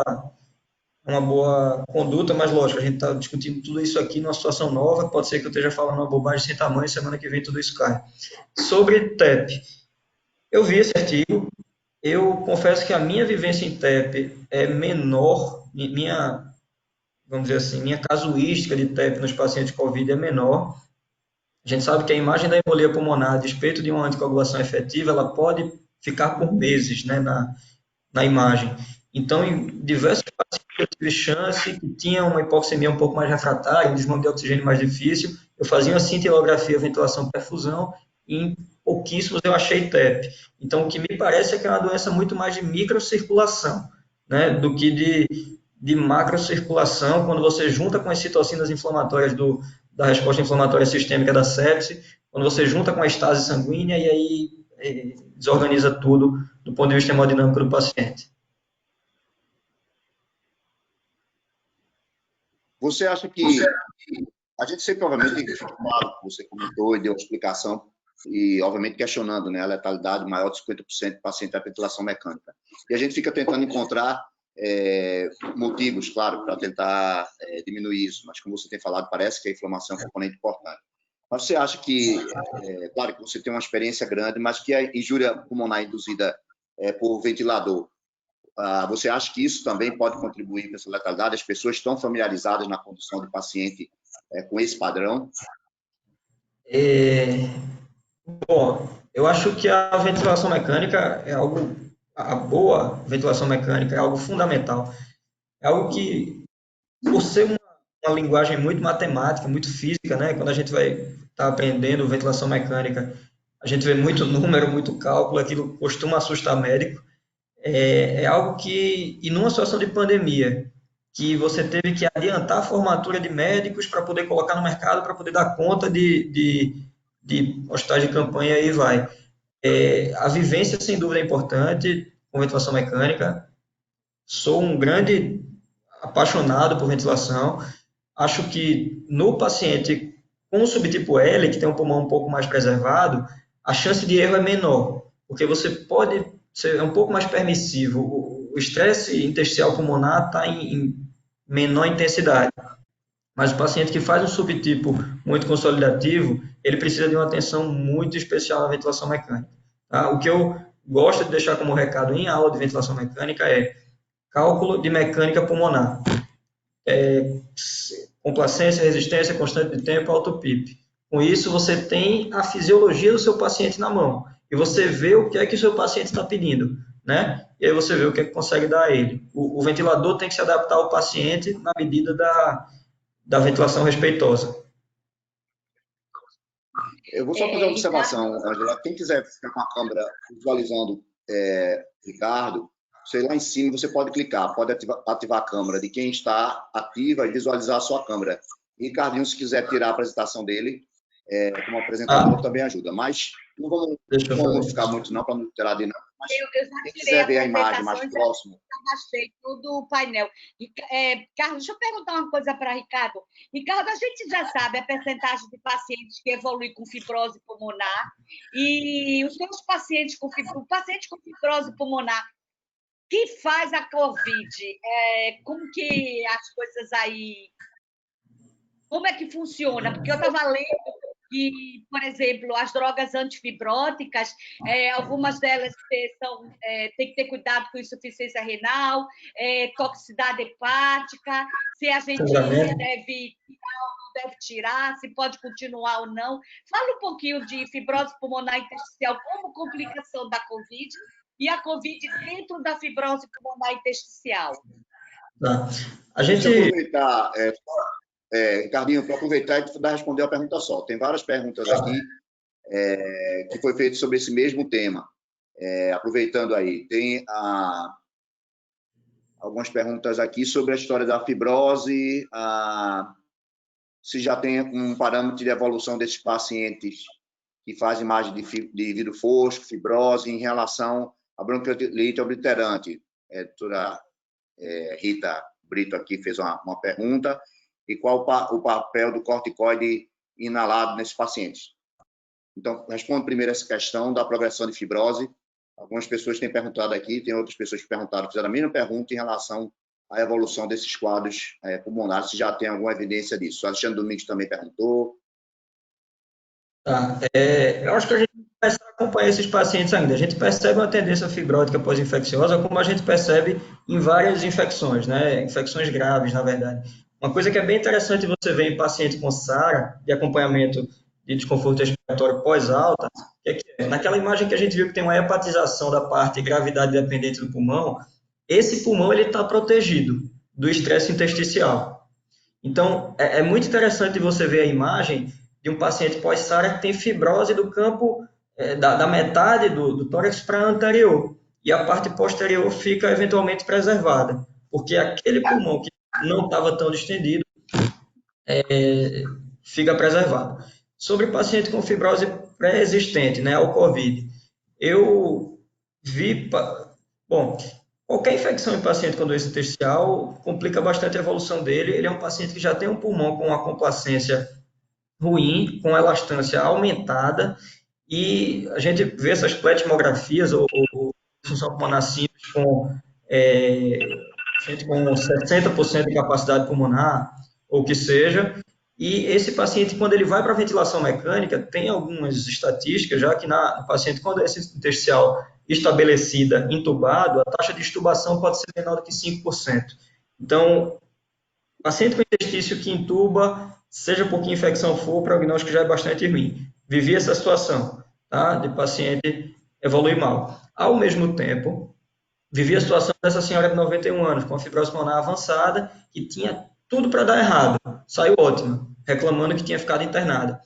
conduta, mas lógico, a gente está discutindo tudo isso aqui numa situação nova, pode ser que eu esteja falando uma bobagem sem tamanho, semana que vem tudo isso cai. Sobre TEP, eu vi esse artigo, eu confesso que a minha vivência em TEP é menor, vamos dizer assim, minha casuística de TEP nos pacientes COVID é menor. A gente sabe que a imagem da embolia pulmonar, a despeito de uma anticoagulação efetiva, ela pode ficar por meses, né, na imagem. Então, em diversos pacientes eu tive chance, que tinham uma hipoxemia um pouco mais refratária, um desmame de oxigênio mais difícil, eu fazia uma cintilografia, ventilação, perfusão, e em pouquíssimos eu achei TEP. Então, o que me parece é que é uma doença muito mais de microcirculação, né, do que de macrocirculação, quando você junta com as citocinas inflamatórias da resposta inflamatória sistêmica da sepse, quando você junta com a estase sanguínea e aí desorganiza tudo do ponto de vista hemodinâmico do paciente. Você acha que a gente sempre, obviamente, tem que ficar claro, você comentou e deu a explicação, e, obviamente, questionando, né, a letalidade maior de 50% do paciente da ventilação mecânica. E a gente fica tentando encontrar motivos, claro, para tentar diminuir isso, mas como você tem falado, parece que a inflamação é um componente importante. Mas você acha que, claro que você tem uma experiência grande, mas que a injúria pulmonar induzida por ventilador, você acha que isso também pode contribuir para essa letalidade? As pessoas estão familiarizadas na condução do paciente com esse padrão? Bom, eu acho que a ventilação mecânica é algo, a boa ventilação mecânica é algo fundamental. É algo que, por ser uma linguagem muito matemática, muito física, né? Quando a gente vai estar aprendendo ventilação mecânica, a gente vê muito número, muito cálculo, aquilo costuma assustar médico. É algo que, e numa situação de pandemia, que você teve que adiantar a formatura de médicos para poder colocar no mercado, para poder dar conta de hospitais de campanha, e aí vai. A vivência, sem dúvida, é importante com ventilação mecânica. Sou um grande apaixonado por ventilação. Acho que no paciente com o subtipo L, que tem um pulmão um pouco mais preservado, a chance de erro é menor, porque você pode ser um pouco mais permissivo. O estresse intersticial pulmonar está em menor intensidade. Mas o paciente que faz um subtipo muito consolidativo, ele precisa de uma atenção muito especial na ventilação mecânica. Tá? O que eu gosto de deixar como recado em aula de ventilação mecânica é cálculo de mecânica pulmonar. Complacência, resistência, constante de tempo, auto-PIP. Com isso, você tem a fisiologia do seu paciente na mão. E você vê o que é que o seu paciente está pedindo, né? E aí você vê o que é que consegue dar a ele. O ventilador tem que se adaptar ao paciente na medida da ventilação respeitosa. Eu vou só fazer uma observação, Angela. Quem quiser ficar com a câmera visualizando Ricardo, sei lá em cima, você pode clicar, pode ativar a câmera de quem está ativa e visualizar a sua câmera. Ricardinho, se quiser tirar a apresentação dele, como apresentador, também ajuda. Mas não vamos ficar muito, não, para não tirar de nada. Mas quem quiser ver a imagem mais próximo. Eu gastei todo o painel. Carlos, deixa eu perguntar uma coisa para Ricardo. Ricardo, a gente já sabe a percentagem de pacientes que evoluem com fibrose pulmonar e os seus pacientes com fibrose pulmonar que faz a COVID, como que as coisas aí, como é que funciona? Porque eu estava lendo que, por exemplo, as drogas antifibróticas, algumas delas tem que ter cuidado com insuficiência renal, toxicidade hepática, se a gente deve tirar ou não deve tirar, se pode continuar ou não. Fala um pouquinho de fibrose pulmonar intersticial como complicação da COVID e a COVID dentro da fibrose pulmonar intersticial. Tá. A gente... Deixa eu aproveitar, Ricardinho, para aproveitar e responder a pergunta só. Tem várias perguntas aqui que foi feito sobre esse mesmo tema. Aproveitando aí, tem algumas perguntas aqui sobre a história da fibrose, se já tem um parâmetro de evolução desses pacientes que fazem imagem de vidro fosco, fibrose, em relação à bronquiolite obliterante. A doutora Rita Brito aqui fez uma pergunta. E qual o papel do corticoide inalado nesses pacientes? Então, respondo primeiro essa questão da progressão de fibrose. Algumas pessoas têm perguntado aqui, tem outras pessoas que perguntaram, fizeram a mesma pergunta em relação à evolução desses quadros pulmonares, se já tem alguma evidência disso. O Alexandre Domingos também perguntou. Tá. Eu acho que a gente vai começar a acompanhar esses pacientes ainda. A gente percebe uma tendência fibrótica pós-infecciosa, como a gente percebe em várias infecções, né? Infecções graves, na verdade. Uma coisa que é bem interessante você ver em paciente com SARA, de acompanhamento de desconforto respiratório pós-alta, naquela imagem que a gente viu que tem uma hepatização da parte gravidade dependente do pulmão, esse pulmão está protegido do estresse intersticial. Então, é muito interessante você ver a imagem de um paciente pós-SARA que tem fibrose do campo da metade do tórax para anterior, e a parte posterior fica eventualmente preservada, porque aquele pulmão que não estava tão distendido, fica preservado. Sobre o paciente com fibrose pré-existente, né, ao COVID, eu vi... Bom, qualquer infecção em paciente com doença intersticial complica bastante a evolução dele. Ele é um paciente que já tem um pulmão com uma complacência ruim, com elastância aumentada, E a gente vê essas pletismografias ou disfunção pulmonar simples gente com 60% de capacidade pulmonar, ou que seja, e esse paciente, quando ele vai para a ventilação mecânica, tem algumas estatísticas, já que no paciente com doença intersticial estabelecida, intubado, a taxa de extubação pode ser menor do que 5%. Então, paciente com interstício que intuba, seja por que infecção for, o prognóstico já é bastante ruim. Vivi essa situação, tá? De paciente evoluir mal. Ao mesmo tempo, vivi a situação dessa senhora de 91 anos, com a fibrose pulmonar avançada, que tinha tudo para dar errado. Saiu ótima, reclamando que tinha ficado internada.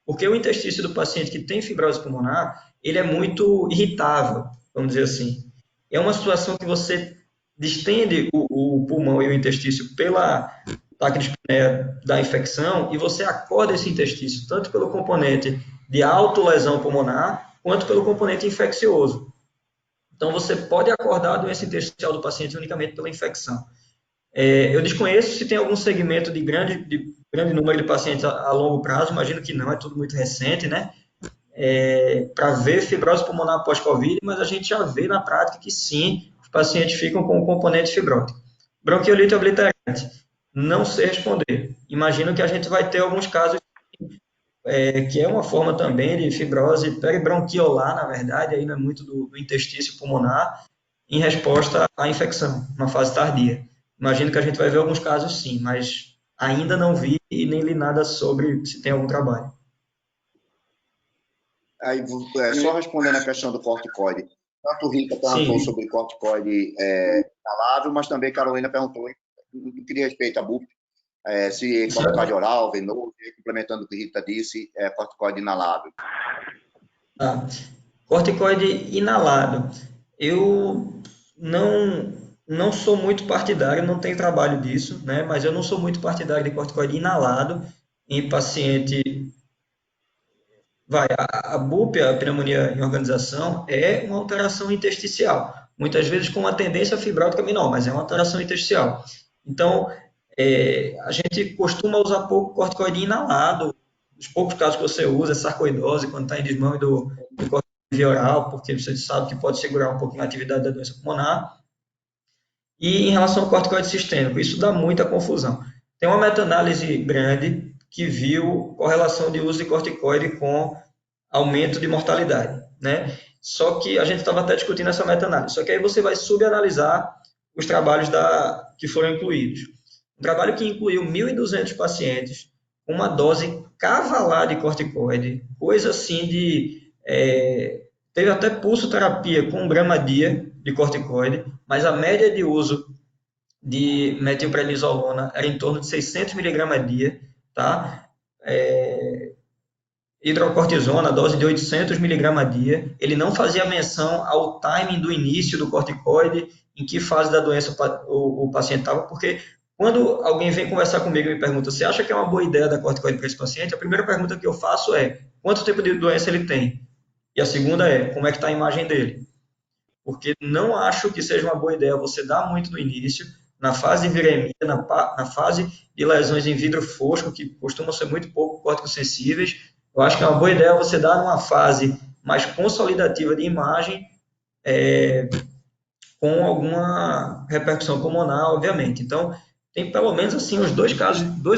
Porque o interstício do paciente que tem fibrose pulmonar, ele é muito irritável, vamos dizer assim. É uma situação que você distende o pulmão e o interstício pela taquidispneia da infecção e você acorda esse interstício tanto pelo componente de autolesão pulmonar quanto pelo componente infeccioso. Então, você pode acordar a doença intersticial do paciente unicamente pela infecção. Eu desconheço se tem algum segmento de grande número de pacientes a longo prazo, imagino que não, é tudo muito recente, né? Para ver fibrose pulmonar pós-Covid, mas a gente já vê na prática que sim, os pacientes ficam com o componente fibrótico. Bronquiolite obliterante, não sei responder. Imagino que a gente vai ter alguns casos que é uma forma também de fibrose peribronquiolar, na verdade, aí não é muito do interstício pulmonar, em resposta à infecção, uma fase tardia. Imagino que a gente vai ver alguns casos sim, mas ainda não vi e nem li nada sobre se tem algum trabalho. Aí, só respondendo a questão do corticoide, tanto o Rita perguntou sobre corticoide inalável, mas também Carolina perguntou no que diz respeito a BUP, se corticoide oral, venoso, complementando o que a Rita disse, corticoide inalável. Corticoide inalado. Eu não sou muito partidário, não tenho trabalho disso, né? Mas eu não sou muito partidário de corticoide inalado em paciente. A BUP, a pneumonia em organização, é uma alteração intersticial, muitas vezes com uma tendência fibrótica menor, mas é uma alteração intersticial. Então, a gente costuma usar pouco corticoide inalado, os poucos casos que você usa é sarcoidose, quando está em desmame do corticoide via oral, porque você sabe que pode segurar um pouquinho a atividade da doença pulmonar. E em relação ao corticoide sistêmico, isso dá muita confusão. Tem uma meta-análise grande que viu correlação de uso de corticoide com aumento de mortalidade, né? Só que a gente estava até discutindo essa meta-análise. Só que aí você vai subanalisar os trabalhos que foram incluídos. Um trabalho que incluiu 1.200 pacientes, uma dose cavalar de corticoide, coisa assim teve até pulsoterapia com 1 grama dia de corticoide, mas a média de uso de metilprednisolona era em torno de 600 mg dia, tá? Hidrocortisona, dose de 800 mg dia, ele não fazia menção ao timing do início do corticoide, em que fase da doença o paciente estava, porque quando alguém vem conversar comigo e me pergunta, você acha que é uma boa ideia dar corticoide para esse paciente? A primeira pergunta que eu faço é, quanto tempo de doença ele tem? E a segunda é, como é que está a imagem dele? Porque não acho que seja uma boa ideia você dar muito no início, na fase de viremia, na fase de lesões em vidro fosco, que costumam ser muito pouco corticosensíveis. Eu acho que é uma boa ideia você dar numa fase mais consolidativa de imagem, com alguma repercussão pulmonar, obviamente. Então, tem pelo menos assim uns 2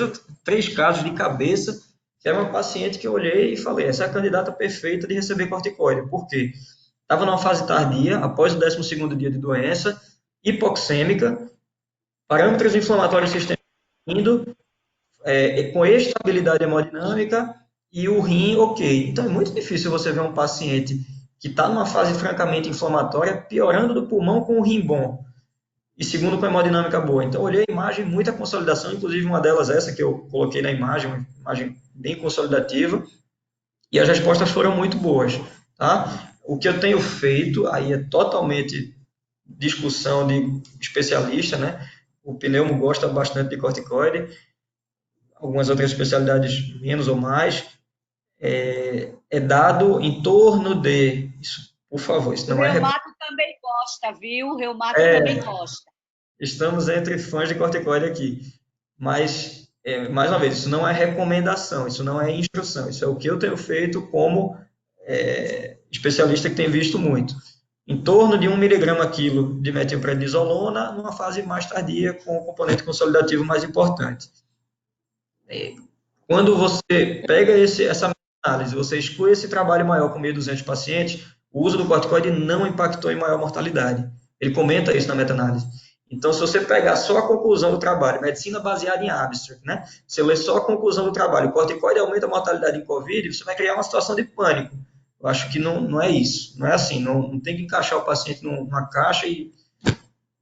ou 3 casos de cabeça, que era uma paciente que eu olhei e falei, essa é a candidata perfeita de receber corticoide. Por quê? Estava numa fase tardia, após o 12º dia de doença, hipoxêmica, parâmetros inflamatórios sistêmicos indo, com estabilidade hemodinâmica e o rim ok. Então, é muito difícil você ver um paciente que está numa fase francamente inflamatória, piorando do pulmão com o rim bom, e segundo com a hemodinâmica boa. Então, eu olhei a imagem, muita consolidação, inclusive uma delas essa que eu coloquei na imagem, uma imagem bem consolidativa, e as respostas foram muito boas, tá? O que eu tenho feito, aí é totalmente discussão de especialista, né? O pneumo gosta bastante de corticoide, algumas outras especialidades menos ou mais, é dado em torno de... Isso, por favor, isso não é... O reumato também gosta, viu? O reumato também gosta. Estamos entre fãs de corticoide aqui, mas, mais uma vez, isso não é recomendação, isso não é instrução, isso é o que eu tenho feito como especialista que tem visto muito. Em torno de 1 miligrama quilo de metilprednisolona numa fase mais tardia, com o componente consolidativo mais importante. Quando você pega essa análise, você exclui esse trabalho maior com 1.200 pacientes, o uso do corticoide não impactou em maior mortalidade. Ele comenta isso na meta-análise. Então, se você pegar só a conclusão do trabalho, medicina baseada em abstract, né? Se eu ler só a conclusão do trabalho, o corticoide aumenta a mortalidade em COVID, você vai criar uma situação de pânico. Eu acho que não é isso. Não é assim. Não tem que encaixar o paciente numa caixa e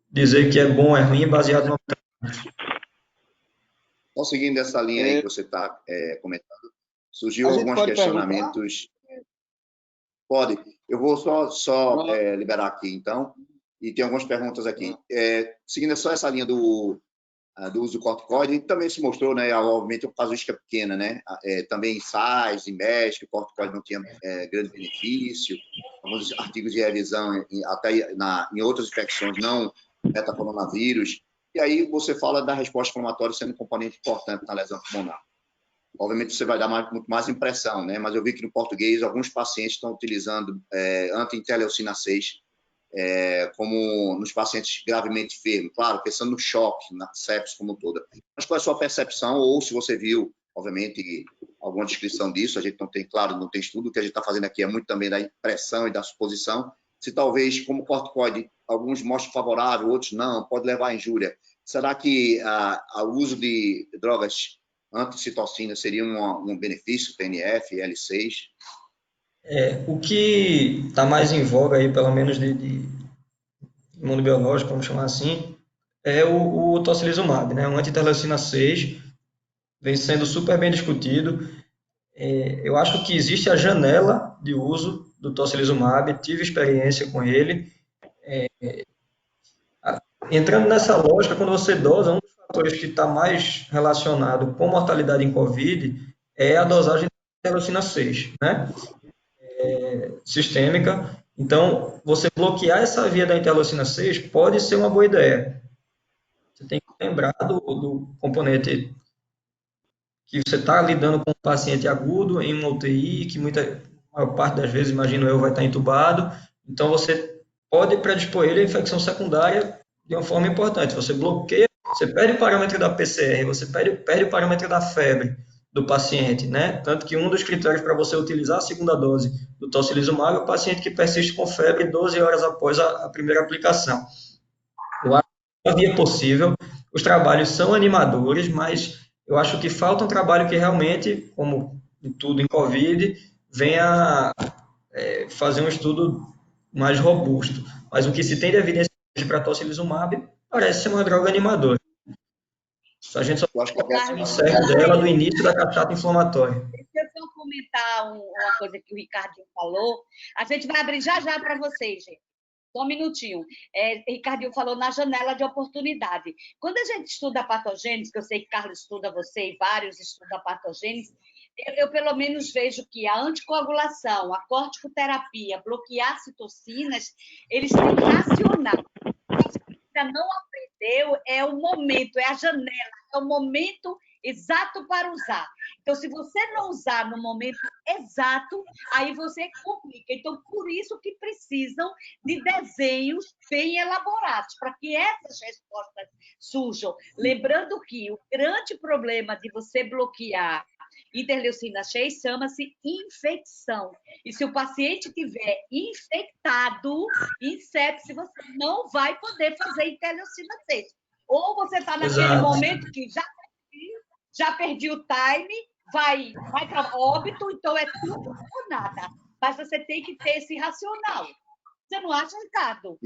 dizer que é bom ou é ruim baseado no... Então, seguindo essa linha aí que você está comentando, surgiu alguns questionamentos. Pode. Eu vou só liberar aqui, então. E tem algumas perguntas aqui. Seguindo só essa linha do uso do corticoide, também se mostrou, né, obviamente, uma casuística pequena, né? Também em SAIS, em MESC, o corticoide não tinha grande benefício. Alguns artigos de revisão, até em outras infecções, não metacoronavírus. E aí você fala da resposta inflamatória sendo um componente importante na lesão pulmonar. Obviamente, você vai dar muito mais impressão, né? Mas eu vi que no português, alguns pacientes estão utilizando anti-interleucina 6, como nos pacientes gravemente enfermos, claro, pensando no choque, na sepsis como toda. Mas qual é a sua percepção, ou se você viu, obviamente, alguma descrição disso, a gente não tem, claro, não tem estudo, o que a gente está fazendo aqui é muito também da impressão e da suposição, se talvez, como corticoide, alguns mostram favorável, outros não, pode levar a injúria. Será que o uso de drogas anticitocina seria um benefício, PNF, L6? O que está mais em voga aí, pelo menos de imunobiológico, vamos chamar assim, é o tocilizumab, né? O anti-interleucina 6 vem sendo super bem discutido. Eu acho que existe a janela de uso do tocilizumab, tive experiência com ele. Entrando nessa lógica, quando você dosa, um dos fatores que está mais relacionado com mortalidade em COVID é a dosagem de interleucina 6, né? Sistêmica. Então, você bloquear essa via da interleucina 6 pode ser uma boa ideia. Você tem que lembrar do componente que você está lidando com um paciente agudo em uma UTI, que a maior parte das vezes, imagino eu, vai estar entubado. Então, você pode predispor ele à infecção secundária de uma forma importante. Você bloqueia, você perde o parâmetro da PCR, você perde o parâmetro da febre do paciente, né? Tanto que um dos critérios para você utilizar a segunda dose do tocilizumab é o paciente que persiste com febre 12 horas após a primeira aplicação. Eu acho que é uma via possível. Os trabalhos são animadores, mas eu acho que falta um trabalho que realmente, como de tudo em COVID, venha fazer um estudo mais robusto. Mas o que se tem de evidência para tocilizumab parece ser uma droga animadora. A gente só acho que certo dela do início da cascata inflamatória. Deixa eu só comentar uma coisa que o Ricardinho falou. A gente vai abrir já para vocês, gente. Só um minutinho. Ricardinho falou na janela de oportunidade. Quando a gente estuda patogênese, que eu sei que Carlos estuda você e vários estudam patogênese, eu pelo menos vejo que a anticoagulação, a corticoterapia, bloquear citocinas, eles têm que racionar. Ainda não aprendeu, é o momento, é a janela, é o momento exato para usar. Então, se você não usar no momento exato, aí você complica. Então, por isso que precisam de desenhos bem elaborados, para que essas respostas surjam. Lembrando que o grande problema de você bloquear interleucina 6 chama-se infecção. E se o paciente tiver infectado, em sepse, você não vai poder fazer interleucina 6. Ou você está naquele momento que já perdi o time, vai para óbito, então é tudo ou nada. Mas você tem que ter esse racional. Você não acha, Ricardo?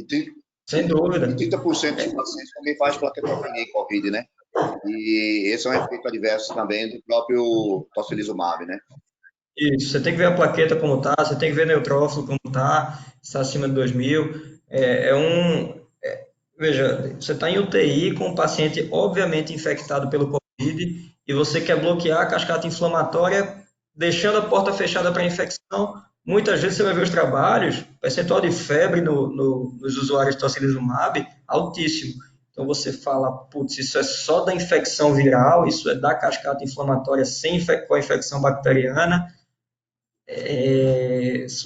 Sem dúvida. 30% dos pacientes também faz plaquetopenia em COVID, né? E esse é um efeito adverso também do próprio tocilizumab, né? Isso, você tem que ver a plaqueta como está, você tem que ver o neutrófilo como está acima de 2.000. Veja, você está em UTI com um paciente obviamente infectado pelo COVID e você quer bloquear a cascata inflamatória, deixando a porta fechada para a infecção. Muitas vezes você vai ver os trabalhos, o percentual de febre nos usuários de tocilizumab altíssimo. Então você fala, putz, isso é só da infecção viral, isso é da cascata inflamatória com a infecção bacteriana.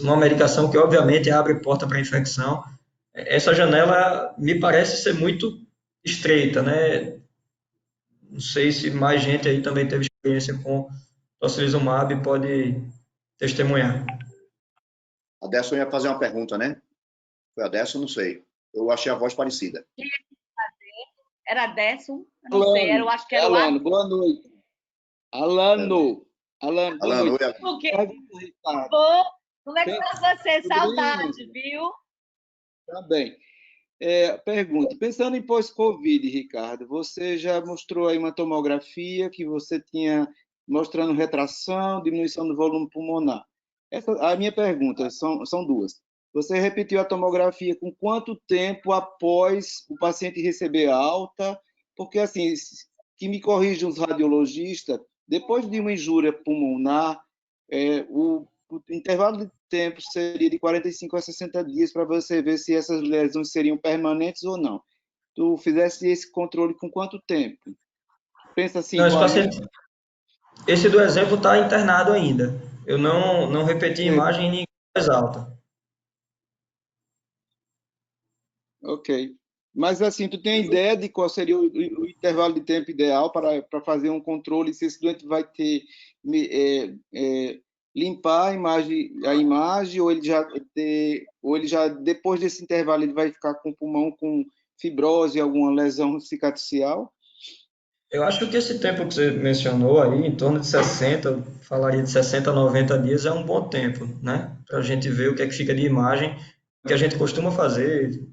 uma medicação que, obviamente, abre porta para infecção. Essa janela me parece ser muito estreita, né? Não sei se mais gente aí também teve experiência com tocilizumab e pode testemunhar. A Décio ia fazer uma pergunta, né? Foi a Décio? Não sei. Eu achei a voz parecida. Era Décio? Eu não sei, eu acho que era o Alano, boa noite. Alano, boa Alano, noite. Como é que tá você? Saudade, viu? Tá bem. Pergunta, pensando em pós-Covid, Ricardo, você já mostrou aí uma tomografia que você tinha mostrando retração, diminuição do volume pulmonar. A minha pergunta são duas. Você repetiu a tomografia com quanto tempo após o paciente receber a alta? Porque, assim, que me corrijam os radiologistas, depois de uma injúria pulmonar, o intervalo de tempo seria de 45 a 60 dias para você ver se essas lesões seriam permanentes ou não. Tu fizesse esse controle com quanto tempo? Pensa assim, Não, esse do exemplo está internado ainda. Eu não repeti a imagem em ninguém mais alta. Ok. Mas, assim, tu tem ideia de qual seria o intervalo de tempo ideal para fazer um controle, se esse doente vai ter limpar a imagem ou ele já depois desse intervalo ele vai ficar com o pulmão com fibrose, alguma lesão cicatricial? Eu acho que esse tempo que você mencionou aí, em torno de 60, falaria de 60 a 90 dias, é um bom tempo, né? Para a gente ver o que é que fica de imagem, o que a gente costuma fazer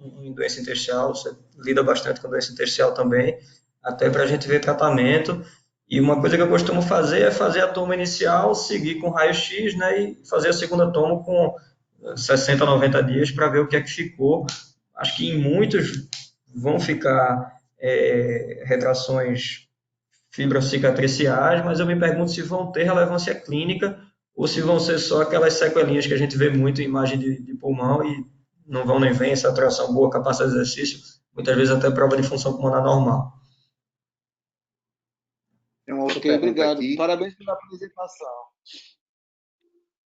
em doença intersticial, você lida bastante com doença intersticial também, até para a gente ver tratamento. E uma coisa que eu costumo fazer é fazer a toma inicial, seguir com raio-x, né, e fazer a segunda toma com 60, 90 dias para ver o que é que ficou. Acho que em muitos vão ficar retrações fibrocicatriciais, mas eu me pergunto se vão ter relevância clínica ou se vão ser só aquelas sequelinhas que a gente vê muito em imagem de pulmão e não vão nem vem, saturação boa, capacidade de exercício, muitas vezes até prova de função pulmonar normal. Tem uma outra pergunta obrigado. Aqui. Parabéns pela apresentação.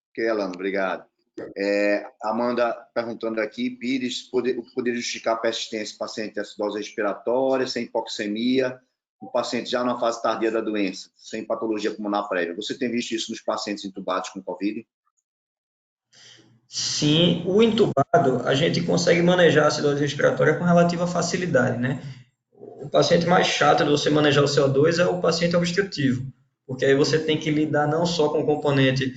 Ok, Alano, obrigado. Amanda perguntando aqui, Pires, poderia justificar a persistência do paciente de acidose respiratória, sem hipoxemia, o paciente já na fase tardia da doença, sem patologia pulmonar prévia. Você tem visto isso nos pacientes intubados com COVID? Sim, o intubado, a gente consegue manejar a acidose respiratória com relativa facilidade, né? O paciente mais chato de você manejar o CO2 é o paciente obstrutivo, porque aí você tem que lidar não só com o componente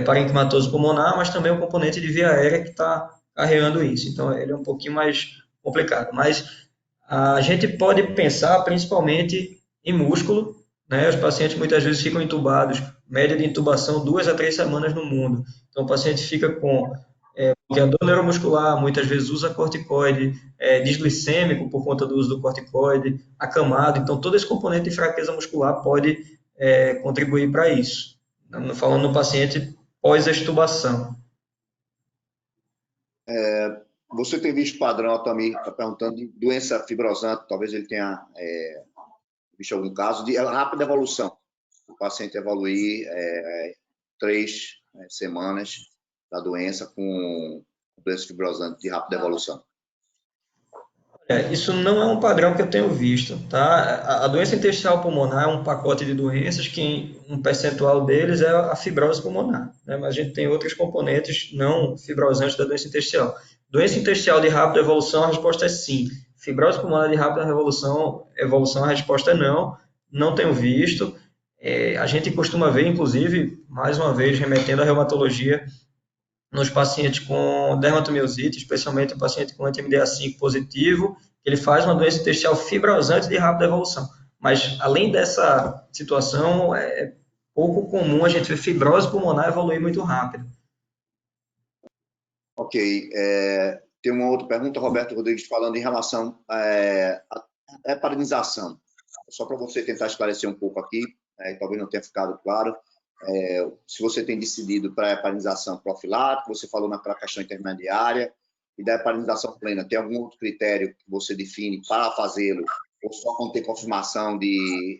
parenquimatoso pulmonar, mas também o componente de via aérea que está carregando isso. Então, ele é um pouquinho mais complicado. Mas a gente pode pensar principalmente em músculo, né? Os pacientes muitas vezes ficam intubados, média de intubação 2 a 3 semanas no mundo. Então, o paciente fica com bloqueador neuromuscular, muitas vezes usa corticoide, disglicêmico por conta do uso do corticoide, acamado. Então, todo esse componente de fraqueza muscular pode contribuir para isso. Falando no paciente pós-extubação. Você tem visto padrão, também está perguntando de doença fibrosante, talvez ele tenha visto algum caso de rápida evolução. O paciente evoluir 3 semanas da doença com doença fibrosante de rápida evolução. Isso não é um padrão que eu tenho visto, tá? A doença intersticial pulmonar é um pacote de doenças que um percentual deles é a fibrose pulmonar, né? Mas a gente tem outros componentes não fibrosantes da doença intersticial. Doença intersticial de rápida evolução, a resposta é sim. Fibrose pulmonar de rápida evolução, a resposta é não. Não tenho visto. A gente costuma ver, inclusive, mais uma vez, remetendo à reumatologia, nos pacientes com dermatomiosite, especialmente o paciente com anti-MDA5 positivo, ele faz uma doença intersticial fibrosante de rápida evolução. Mas, além dessa situação, é pouco comum a gente ver fibrose pulmonar evoluir muito rápido. Ok. Tem uma outra pergunta, Roberto Rodrigues, falando em relação à heparinização. Só para você tentar esclarecer um pouco aqui, talvez não tenha ficado claro, se você tem decidido para a heparinização profilática, você falou na questão intermediária, e da heparinização plena, tem algum outro critério que você define para fazê-lo, ou só quando tem confirmação de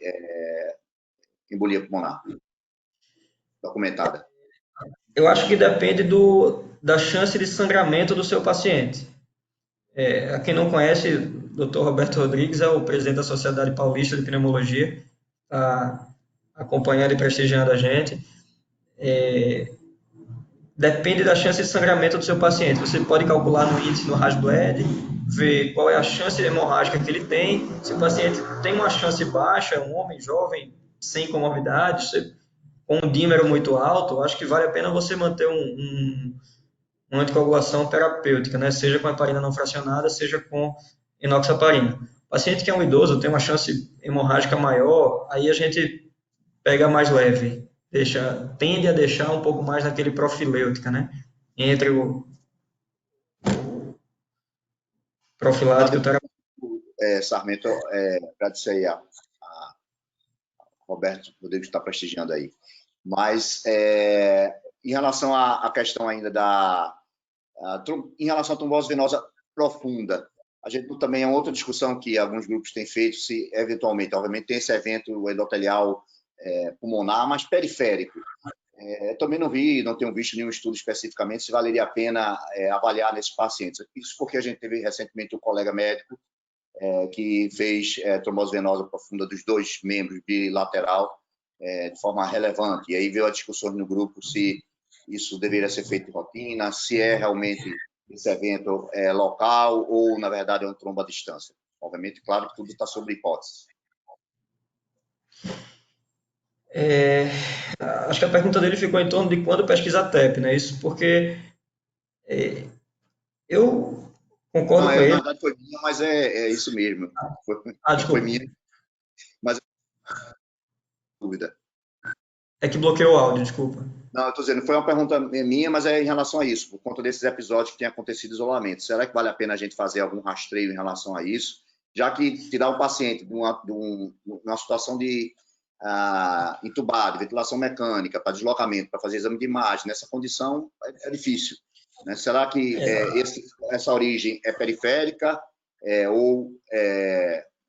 embolia pulmonar documentada? Eu acho que depende da chance de sangramento do seu paciente. A quem não conhece, o Dr. Roberto Rodrigues é o presidente da Sociedade Paulista de Pneumologia, está acompanhando e prestigiando a gente. Depende da chance de sangramento do seu paciente. Você pode calcular no índice no Hasbled, ver qual é a chance hemorrágica que ele tem. Se o paciente tem uma chance baixa, um homem jovem, sem comorbidades, com um dímero muito alto, acho que vale a pena você manter uma anticoagulação terapêutica, né? Seja com heparina não fracionada, seja com inoxaparina. O paciente que é um idoso tem uma chance hemorrágica maior, aí a gente pega mais leve, tende a deixar um pouco mais naquele profilêutica, né? Entre o profilático e o terapêutico. Sarmento, agradecer aí a Roberto Rodrigues está prestigiando aí. Mas, em relação à questão ainda em relação à trombose venosa profunda, a gente também é uma outra discussão que alguns grupos têm feito, se eventualmente, obviamente tem esse evento endotelial pulmonar, mas periférico. Também não tenho visto nenhum estudo especificamente se valeria a pena avaliar nesses pacientes. Isso porque a gente teve recentemente um colega médico que fez trombose venosa profunda dos dois membros bilateral de forma relevante. E aí veio a discussão no grupo se isso deveria ser feito em rotina, se realmente esse evento local ou, na verdade, é um trombo à distância. Obviamente, claro que tudo está sobre hipótese. Acho que a pergunta dele ficou em torno de quando pesquisar TEP, né? Isso porque eu concordo com ele. Na verdade foi minha, mas é isso mesmo. Desculpa. Foi minha, mas dúvida. É que bloqueou o áudio, desculpa. Não, eu estou dizendo, foi uma pergunta minha, mas é em relação a isso, por conta desses episódios que têm acontecido isolamento. Será que vale a pena a gente fazer algum rastreio em relação a isso? Já que tirar um paciente de uma situação de entubado, ventilação mecânica, para deslocamento, para fazer exame de imagem, nessa condição é difícil. Né? Será que essa origem é periférica ou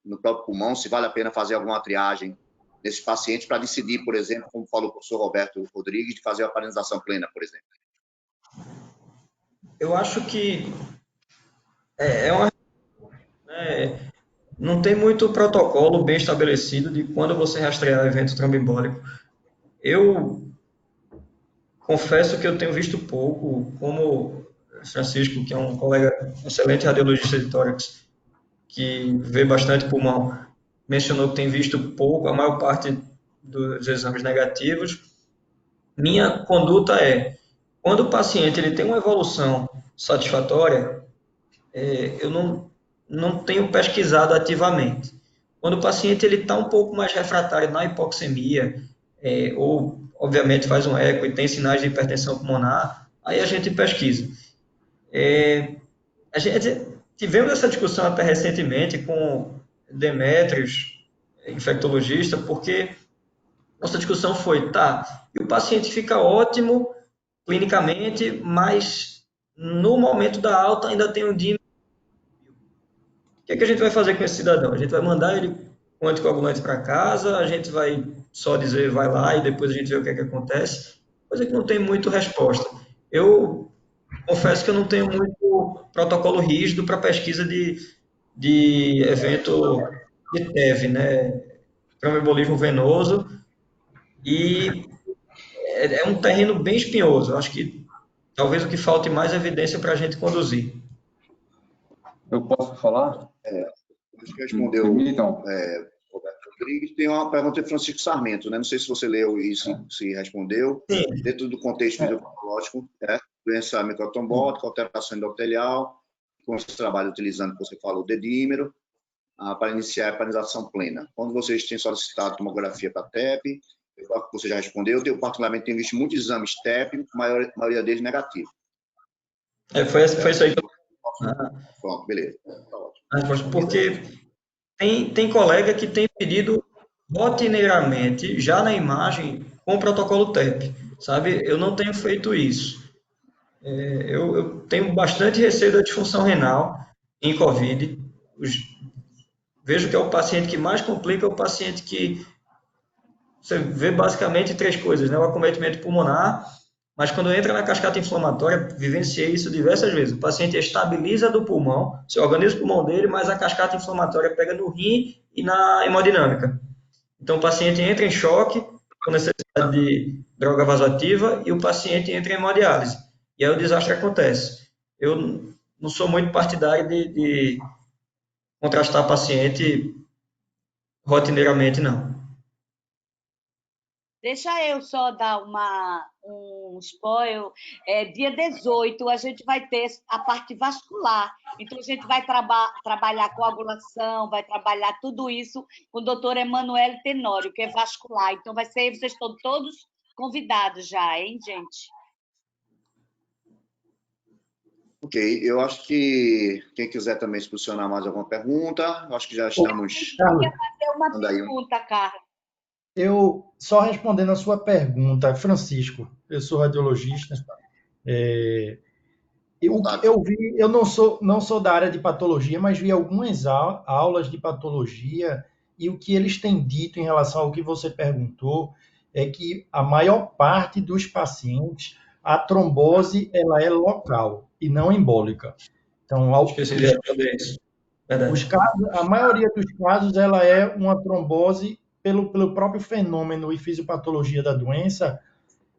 no próprio pulmão, se vale a pena fazer alguma triagem desses pacientes para decidir, por exemplo, como falou o professor Roberto Rodrigues, de fazer a parinização plena, por exemplo? Eu acho que não tem muito protocolo bem estabelecido de quando você rastrear evento tromboembólico. Eu confesso que eu tenho visto pouco, como Francisco, que é um colega excelente radiologista de tórax, que vê bastante pulmão, mencionou que tem visto pouco, a maior parte dos exames negativos. Minha conduta quando o paciente ele tem uma evolução satisfatória, eu não tenho pesquisado ativamente. Quando o paciente está um pouco mais refratário na hipoxemia, ou obviamente faz um eco e tem sinais de hipertensão pulmonar, aí a gente pesquisa. A gente tivemos essa discussão até recentemente com Demetrios, infectologista, porque nossa discussão foi, e o paciente fica ótimo clinicamente, mas no momento da alta ainda tem um dímero. O que é que a gente vai fazer com esse cidadão? A gente vai mandar ele com anticoagulante para casa, a gente vai só dizer vai lá e depois a gente vê o que é que acontece? Coisa que não tem muito resposta. Eu confesso que eu não tenho muito protocolo rígido para pesquisa de evento de TEV, né? Tromboembolismo venoso, e é um terreno bem espinhoso. Eu acho que talvez o que falte mais evidência para a gente conduzir. Eu posso falar? Acho que respondeu Roberto Rodrigues. Tem uma pergunta de Francisco Sarmento, né? Não sei se você leu e se respondeu. Sim. Dentro do contexto fisiopatológico, doença microtrombótica, alteração endotelial, com esse trabalho utilizando, que você falou, o dedímero, para iniciar a parinização plena. Quando vocês têm solicitado tomografia para TEP, você já respondeu, eu particularmente tenho visto muitos exames TEP, a maioria deles negativo. Foi isso aí que eu... Pronto, beleza. Porque tem colega que tem pedido rotineiramente, já na imagem, com o protocolo TEP, sabe? Eu não tenho feito isso. Eu tenho bastante receio da disfunção renal em COVID. Vejo que é o paciente que mais complica, é o paciente que você vê basicamente três coisas, né? O acometimento pulmonar, Mas quando entra na cascata inflamatória, vivenciei isso diversas vezes. O paciente estabiliza do pulmão, se organiza o pulmão dele, mas a cascata inflamatória pega no rim e na hemodinâmica. Então, o paciente entra em choque, com necessidade de droga vasoativa, e o paciente entra em hemodiálise. E aí o desastre acontece. Eu não sou muito partidário de contrastar paciente rotineiramente, não. Deixa eu só dar um spoiler. Dia 18, a gente vai ter a parte vascular. Então, a gente vai trabalhar coagulação, vai trabalhar tudo isso com o doutor Emanuele Tenório, que é vascular. Então, vocês estão todos convidados já, hein, gente? Ok, eu acho que quem quiser também se posicionar mais alguma pergunta, acho que já estamos... Eu quero fazer uma pergunta, Carlos. Eu, só respondendo a sua pergunta, Francisco, eu sou radiologista. Eu não sou da área de patologia, mas vi algumas aulas de patologia, e o que eles têm dito em relação ao que você perguntou é que a maior parte dos pacientes, a trombose ela é local e não embólica. Então, Esqueci de responder isso. Verdade. a maioria dos casos ela é uma trombose pelo próprio fenômeno e fisiopatologia da doença,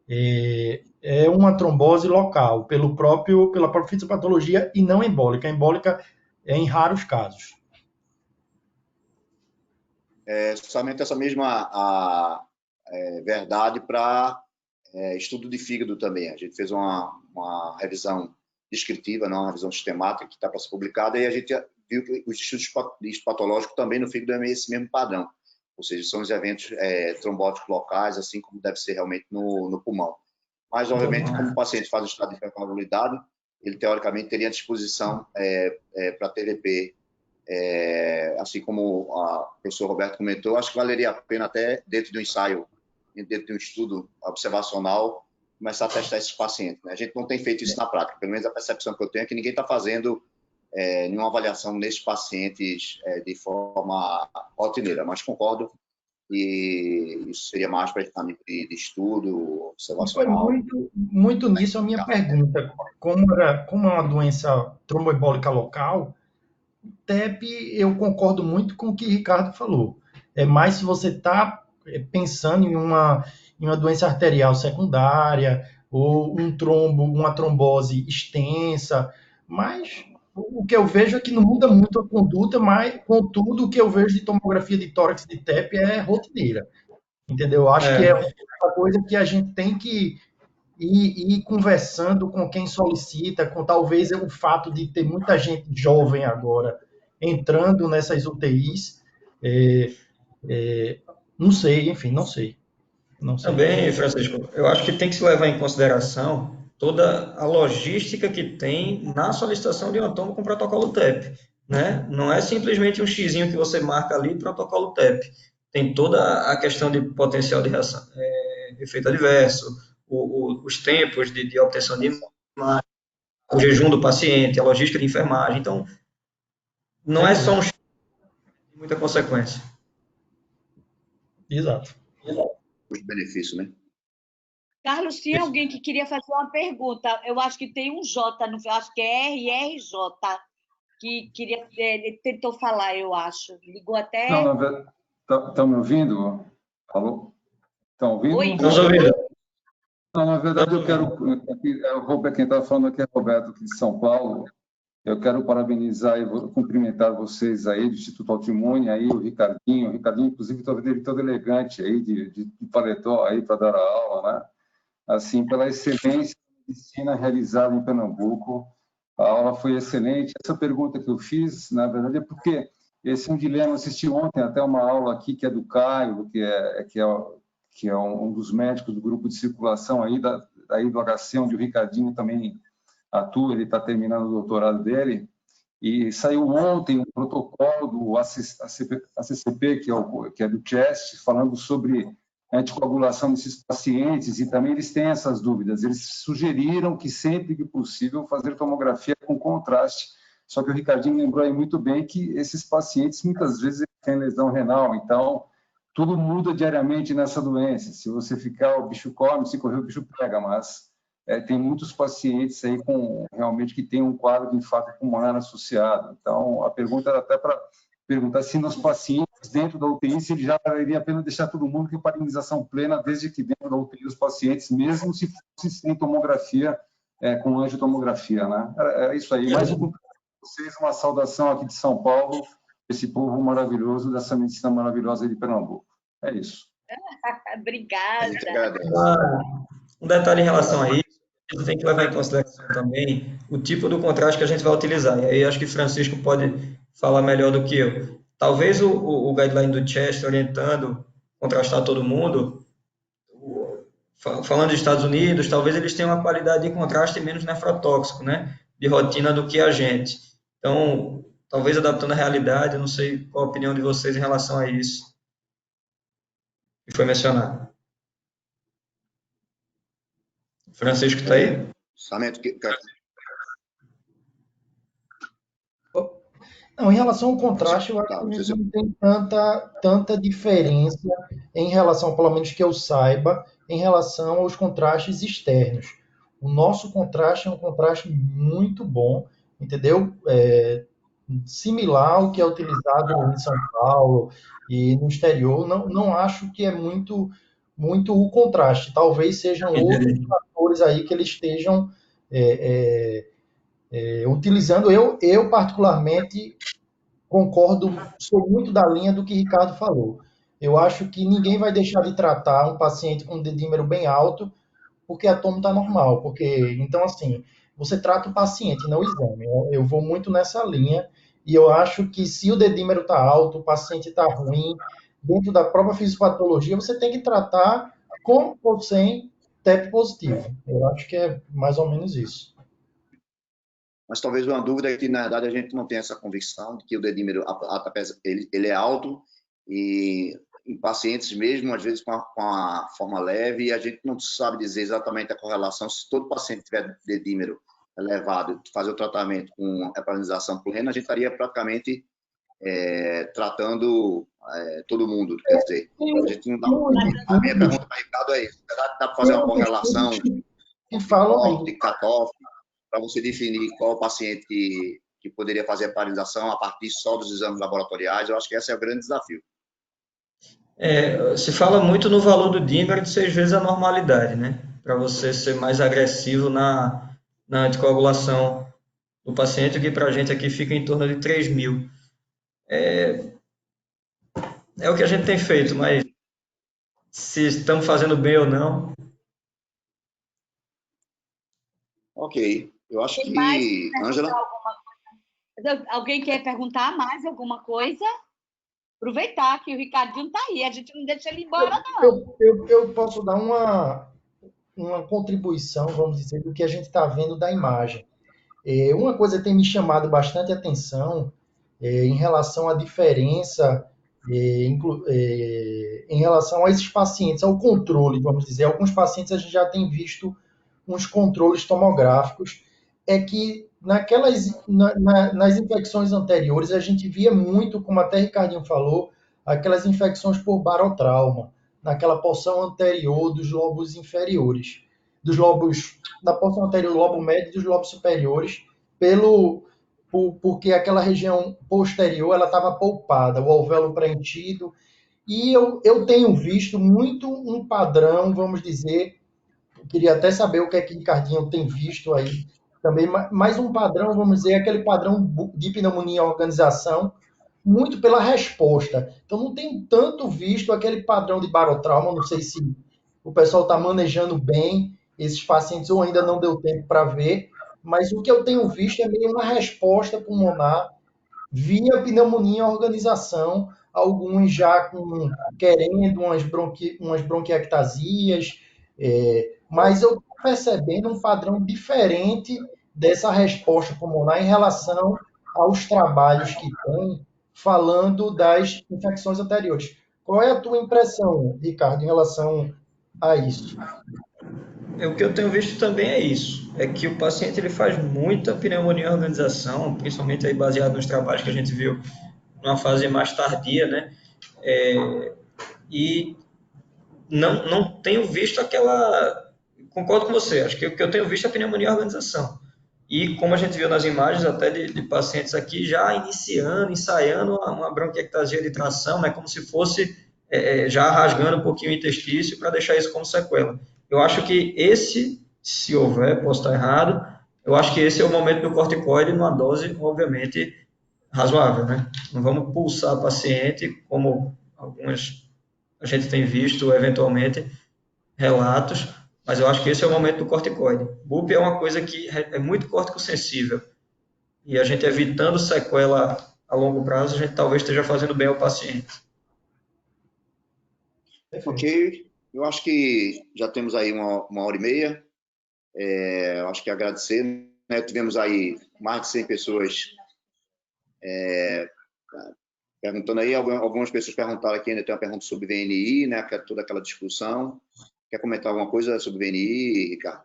é uma trombose local, pela própria fisiopatologia e não embólica. A embólica é em raros casos. Somente essa mesma verdade para estudo de fígado também. A gente fez uma revisão descritiva, não uma revisão sistemática, que está para ser publicada, e a gente viu que os estudos patológicos também no fígado é esse mesmo padrão. Ou seja, são os eventos trombóticos locais, assim como deve ser realmente no pulmão. Mas, obviamente, como o paciente faz o estado de hipercoagulidade, ele, teoricamente, teria disposição para TVP, assim como o professor Roberto comentou. Acho que valeria a pena até, dentro de um ensaio, dentro de um estudo observacional, começar a testar esses pacientes, né? A gente não tem feito isso na prática, pelo menos a percepção que eu tenho é que ninguém está fazendo nenhuma avaliação nesses pacientes de forma rotineira, mas concordo que isso seria mais para equipamento de estudo observacional. Foi muito nisso a minha pergunta. Como é uma doença tromboembólica local, TEP, eu concordo muito com o que o Ricardo falou. É mais se você está pensando em uma doença arterial secundária, ou uma trombose extensa, mas o que eu vejo é que não muda muito a conduta, mas, contudo, o que eu vejo de tomografia de tórax de TEP é rotineira. Entendeu? Eu acho que é uma coisa que a gente tem que ir conversando com quem solicita, com talvez o fato de ter muita gente jovem agora entrando nessas UTIs. Não sei, enfim, não sei. Também, Francisco, eu acho que tem que se levar em consideração toda a logística que tem na solicitação de uma tomo com protocolo TEP, né? Não é simplesmente um xizinho que você marca ali, protocolo TEP. Tem toda a questão de potencial de reação, efeito adverso, os tempos de obtenção de imagem, o jejum do paciente, a logística de enfermagem. Então, não é só um xizinho, tem muita consequência. Exato. Os benefícios, né? Carlos, tinha alguém que queria fazer uma pergunta. Eu acho que tem um J, acho que é RRJ, que queria, ele tentou falar, eu acho. Ligou até... Não, na verdade, estão me ouvindo? Alô? Estão ouvindo? Oi. Estamos ouvindo. Não, na verdade, eu quero... Quem está falando aqui é Roberto, aqui de São Paulo. Eu quero parabenizar e cumprimentar vocês aí do Instituto Altimune, aí o Ricardinho, inclusive, estou vendo ele todo elegante aí, de paletó aí para dar a aula, né? Assim, pela excelência da medicina realizada em Pernambuco. A aula foi excelente. Essa pergunta que eu fiz, na verdade, é porque esse é um dilema. Eu assisti ontem até uma aula aqui, que é do Caio, que é um dos médicos do grupo de circulação aí do HC, onde o Ricardinho também atua, ele está terminando o doutorado dele, e saiu ontem um protocolo do ACCP, que é do CHEST, falando sobre anticoagulação desses pacientes, e também eles têm essas dúvidas. Eles sugeriram que sempre que possível fazer tomografia com contraste, só que o Ricardinho lembrou aí muito bem que esses pacientes muitas vezes têm lesão renal, então tudo muda diariamente nessa doença. Se você ficar, o bicho come, se correr, o bicho pega, mas tem muitos pacientes aí realmente que tem um quadro de infarto pulmonar associado. Então, a pergunta era até para perguntar se nos pacientes dentro da UTI, se ele já valeria a pena deixar todo mundo com paralisação plena, desde que dentro da UTI os pacientes, mesmo se fosse sem tomografia, com angiotomografia, né? É isso aí. Mais um cumprimento para vocês, uma saudação aqui de São Paulo, esse povo maravilhoso, dessa medicina maravilhosa de Pernambuco. É isso. Obrigada. Um detalhe em relação a isso, a gente tem que levar em consideração também o tipo do contraste que a gente vai utilizar. E aí acho que Francisco pode falar melhor do que eu. Talvez o guideline do Chest orientando contrastar todo mundo, falando dos Estados Unidos, talvez eles tenham uma qualidade de contraste menos nefrotóxico, né, de rotina do que a gente. Então, talvez adaptando a realidade, eu não sei qual a opinião de vocês em relação a isso, que foi mencionado. Francisco está aí? Não, em relação ao contraste, eu acho que a gente não tem tanta diferença em relação, pelo menos que eu saiba, em relação aos contrastes externos. O nosso contraste é um contraste muito bom, entendeu? Similar ao que é utilizado em São Paulo e no exterior. Não acho que é muito o contraste. Talvez sejam outros fatores aí que eles estejam utilizando. Eu particularmente concordo, sou muito da linha do que Ricardo falou. Eu acho que ninguém vai deixar de tratar um paciente com dedímero bem alto porque a tomo está normal. Então, assim, você trata o paciente, não o exame. Eu vou muito nessa linha e eu acho que se o dedímero está alto, o paciente está ruim, dentro da própria fisiopatologia, você tem que tratar com ou sem TEP positivo. Eu acho que é mais ou menos isso. Mas talvez uma dúvida é que, na verdade, a gente não tem essa convicção de que o dedímero ele é alto e em pacientes mesmo, às vezes com a forma leve, e a gente não sabe dizer exatamente a correlação. Se todo paciente tiver dedímero elevado, fazer o tratamento com heparinização plena, a gente estaria praticamente tratando todo mundo. Quer dizer, a gente não dá a minha pergunta para o Ricardo é isso. Dá para fazer uma correlação de cutoff, para você definir qual o paciente que poderia fazer a paralisação a partir só dos exames laboratoriais? Eu acho que esse é o grande desafio. Se fala muito no valor do dímero de 6 vezes a normalidade, né? Para você ser mais agressivo na anticoagulação do paciente, que para a gente aqui fica em torno de 3.000. É o que a gente tem feito, mas se estamos fazendo bem ou não... Ok. Eu acho que... Ângela? Alguém quer perguntar mais alguma coisa? Aproveitar que o Ricardinho está aí, a gente não deixa ele embora, não. Eu posso dar uma contribuição, vamos dizer, do que a gente está vendo da imagem. Uma coisa que tem me chamado bastante atenção em relação à diferença, em relação a esses pacientes, ao controle, vamos dizer. Alguns pacientes a gente já tem visto uns controles tomográficos, é que nas infecções anteriores a gente via muito, como até Ricardinho falou, aquelas infecções por barotrauma, naquela porção anterior dos lobos inferiores, da porção anterior do lobo médio e dos lobos superiores, porque aquela região posterior ela estava poupada, o alvéolo preenchido, e eu tenho visto muito um padrão, vamos dizer, eu queria até saber o que é que Ricardinho tem visto aí também, mais um padrão, vamos dizer, aquele padrão de pneumonia em organização, muito pela resposta. Então, não tenho tanto visto aquele padrão de barotrauma, não sei se o pessoal está manejando bem esses pacientes ou ainda não deu tempo para ver, mas o que eu tenho visto é meio uma resposta pulmonar via pneumonia em organização, alguns já querendo umas bronquiectasias, mas eu estou percebendo um padrão diferente dessa resposta pulmonar em relação aos trabalhos que tem falando das infecções anteriores. Qual é a tua impressão, Ricardo, em relação a isso? O que eu tenho visto também é isso, é que o paciente ele faz muita pneumonia em organização, principalmente aí baseado nos trabalhos que a gente viu numa fase mais tardia, né? E não tenho visto aquela concordo com você, acho que o que eu tenho visto é pneumonia organização. E como a gente viu nas imagens até de pacientes aqui, já iniciando, ensaiando uma bronquiectasia de tração, né, como se fosse já rasgando um pouquinho o interstício para deixar isso como sequela. Eu acho que esse, se houver, posso estar errado, eu acho que esse é o momento do corticoide numa dose, obviamente, razoável, né? Não vamos pulsar o paciente, como algumas a gente tem visto, eventualmente, relatos, mas eu acho que esse é o momento do corticoide. BUP é uma coisa que é muito corticosensível, e a gente evitando sequela a longo prazo, a gente talvez esteja fazendo bem ao paciente. Ok, eu acho que já temos aí uma hora e meia. Eu acho que agradecer, né? Tivemos aí mais de 100 pessoas perguntando aí, algumas pessoas perguntaram aqui, ainda tem uma pergunta sobre VNI, né? Toda aquela discussão. Quer comentar alguma coisa sobre VNI, Ricardo?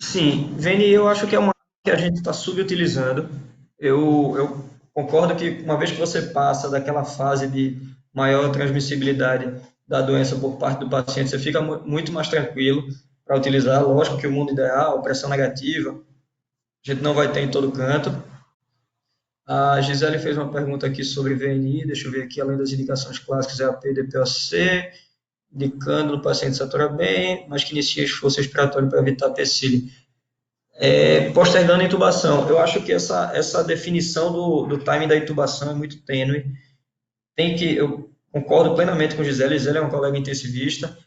Sim, VNI eu acho que é uma que a gente está subutilizando. Eu concordo que uma vez que você passa daquela fase de maior transmissibilidade da doença por parte do paciente, você fica muito mais tranquilo para utilizar. Lógico que o mundo ideal, pressão negativa, a gente não vai ter em todo canto. A Gisele fez uma pergunta aqui sobre VNI, deixa eu ver aqui, além das indicações clássicas, EAP e DPOC, indicando no paciente satura bem, mas que inicia esforço respiratório para evitar PSIL. Postergando a intubação, eu acho que essa definição do timing da intubação é muito tênue. Eu concordo plenamente com Gisele é uma colega intensivista,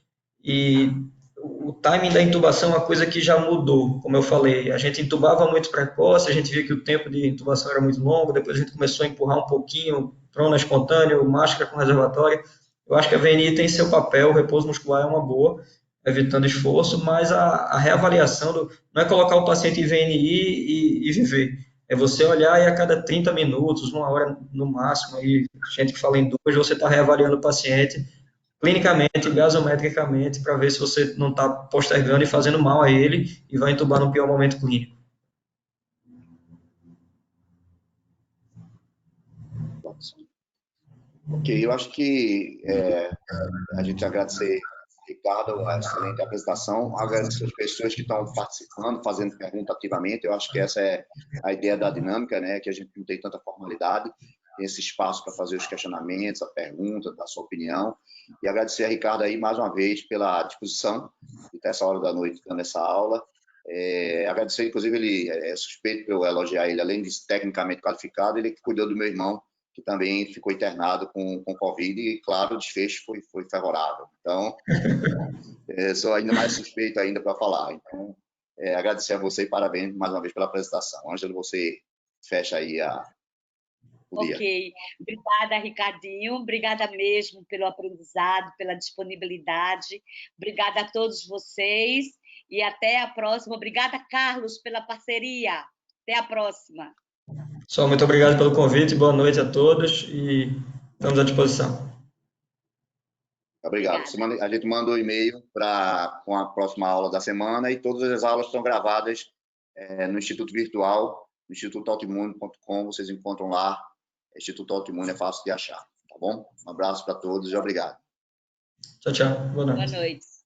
e o timing da intubação é uma coisa que já mudou, como eu falei, a gente intubava muito precoce, a gente via que o tempo de intubação era muito longo, depois a gente começou a empurrar um pouquinho, prona espontâneo, máscara com reservatório. Eu acho que a VNI tem seu papel, o repouso muscular é uma boa, evitando esforço, mas a reavaliação não é colocar o paciente em VNI e viver, é você olhar e a cada 30 minutos, uma hora no máximo, aí, gente que fala em duas, você está reavaliando o paciente clinicamente, gasometricamente, para ver se você não está postergando e fazendo mal a ele e vai entubar no pior momento clínico. Ok, eu acho que a gente agradecer, Ricardo, a excelente apresentação, agradecer as pessoas que estão participando, fazendo pergunta ativamente. Eu acho que essa é a ideia da dinâmica, né? Que a gente não tem tanta formalidade, tem esse espaço para fazer os questionamentos, a pergunta, dar sua opinião. E agradecer a Ricardo aí mais uma vez pela disposição de estar essa hora da noite dando essa aula. Agradecer, inclusive, ele é suspeito para eu elogiar ele, além de tecnicamente qualificado, ele que cuidou do meu irmão, que também ficou internado com Covid, e, claro, o desfecho foi favorável. Então, sou ainda mais suspeito ainda para falar. Então, agradecer a você e parabéns mais uma vez pela apresentação. Ângelo, você fecha aí o dia. Ok. Obrigada, Ricardinho. Obrigada mesmo pelo aprendizado, pela disponibilidade. Obrigada a todos vocês e até a próxima. Obrigada, Carlos, pela parceria. Até a próxima. Só muito obrigado pelo convite, boa noite a todos e estamos à disposição. Obrigado. A gente manda o e-mail com a próxima aula da semana, e todas as aulas estão gravadas no Instituto Virtual, no institutoautoimune.com, vocês encontram lá. Instituto Autoimune é fácil de achar, tá bom? Um abraço para todos e obrigado. Tchau, tchau. Boa noite. Boa noite.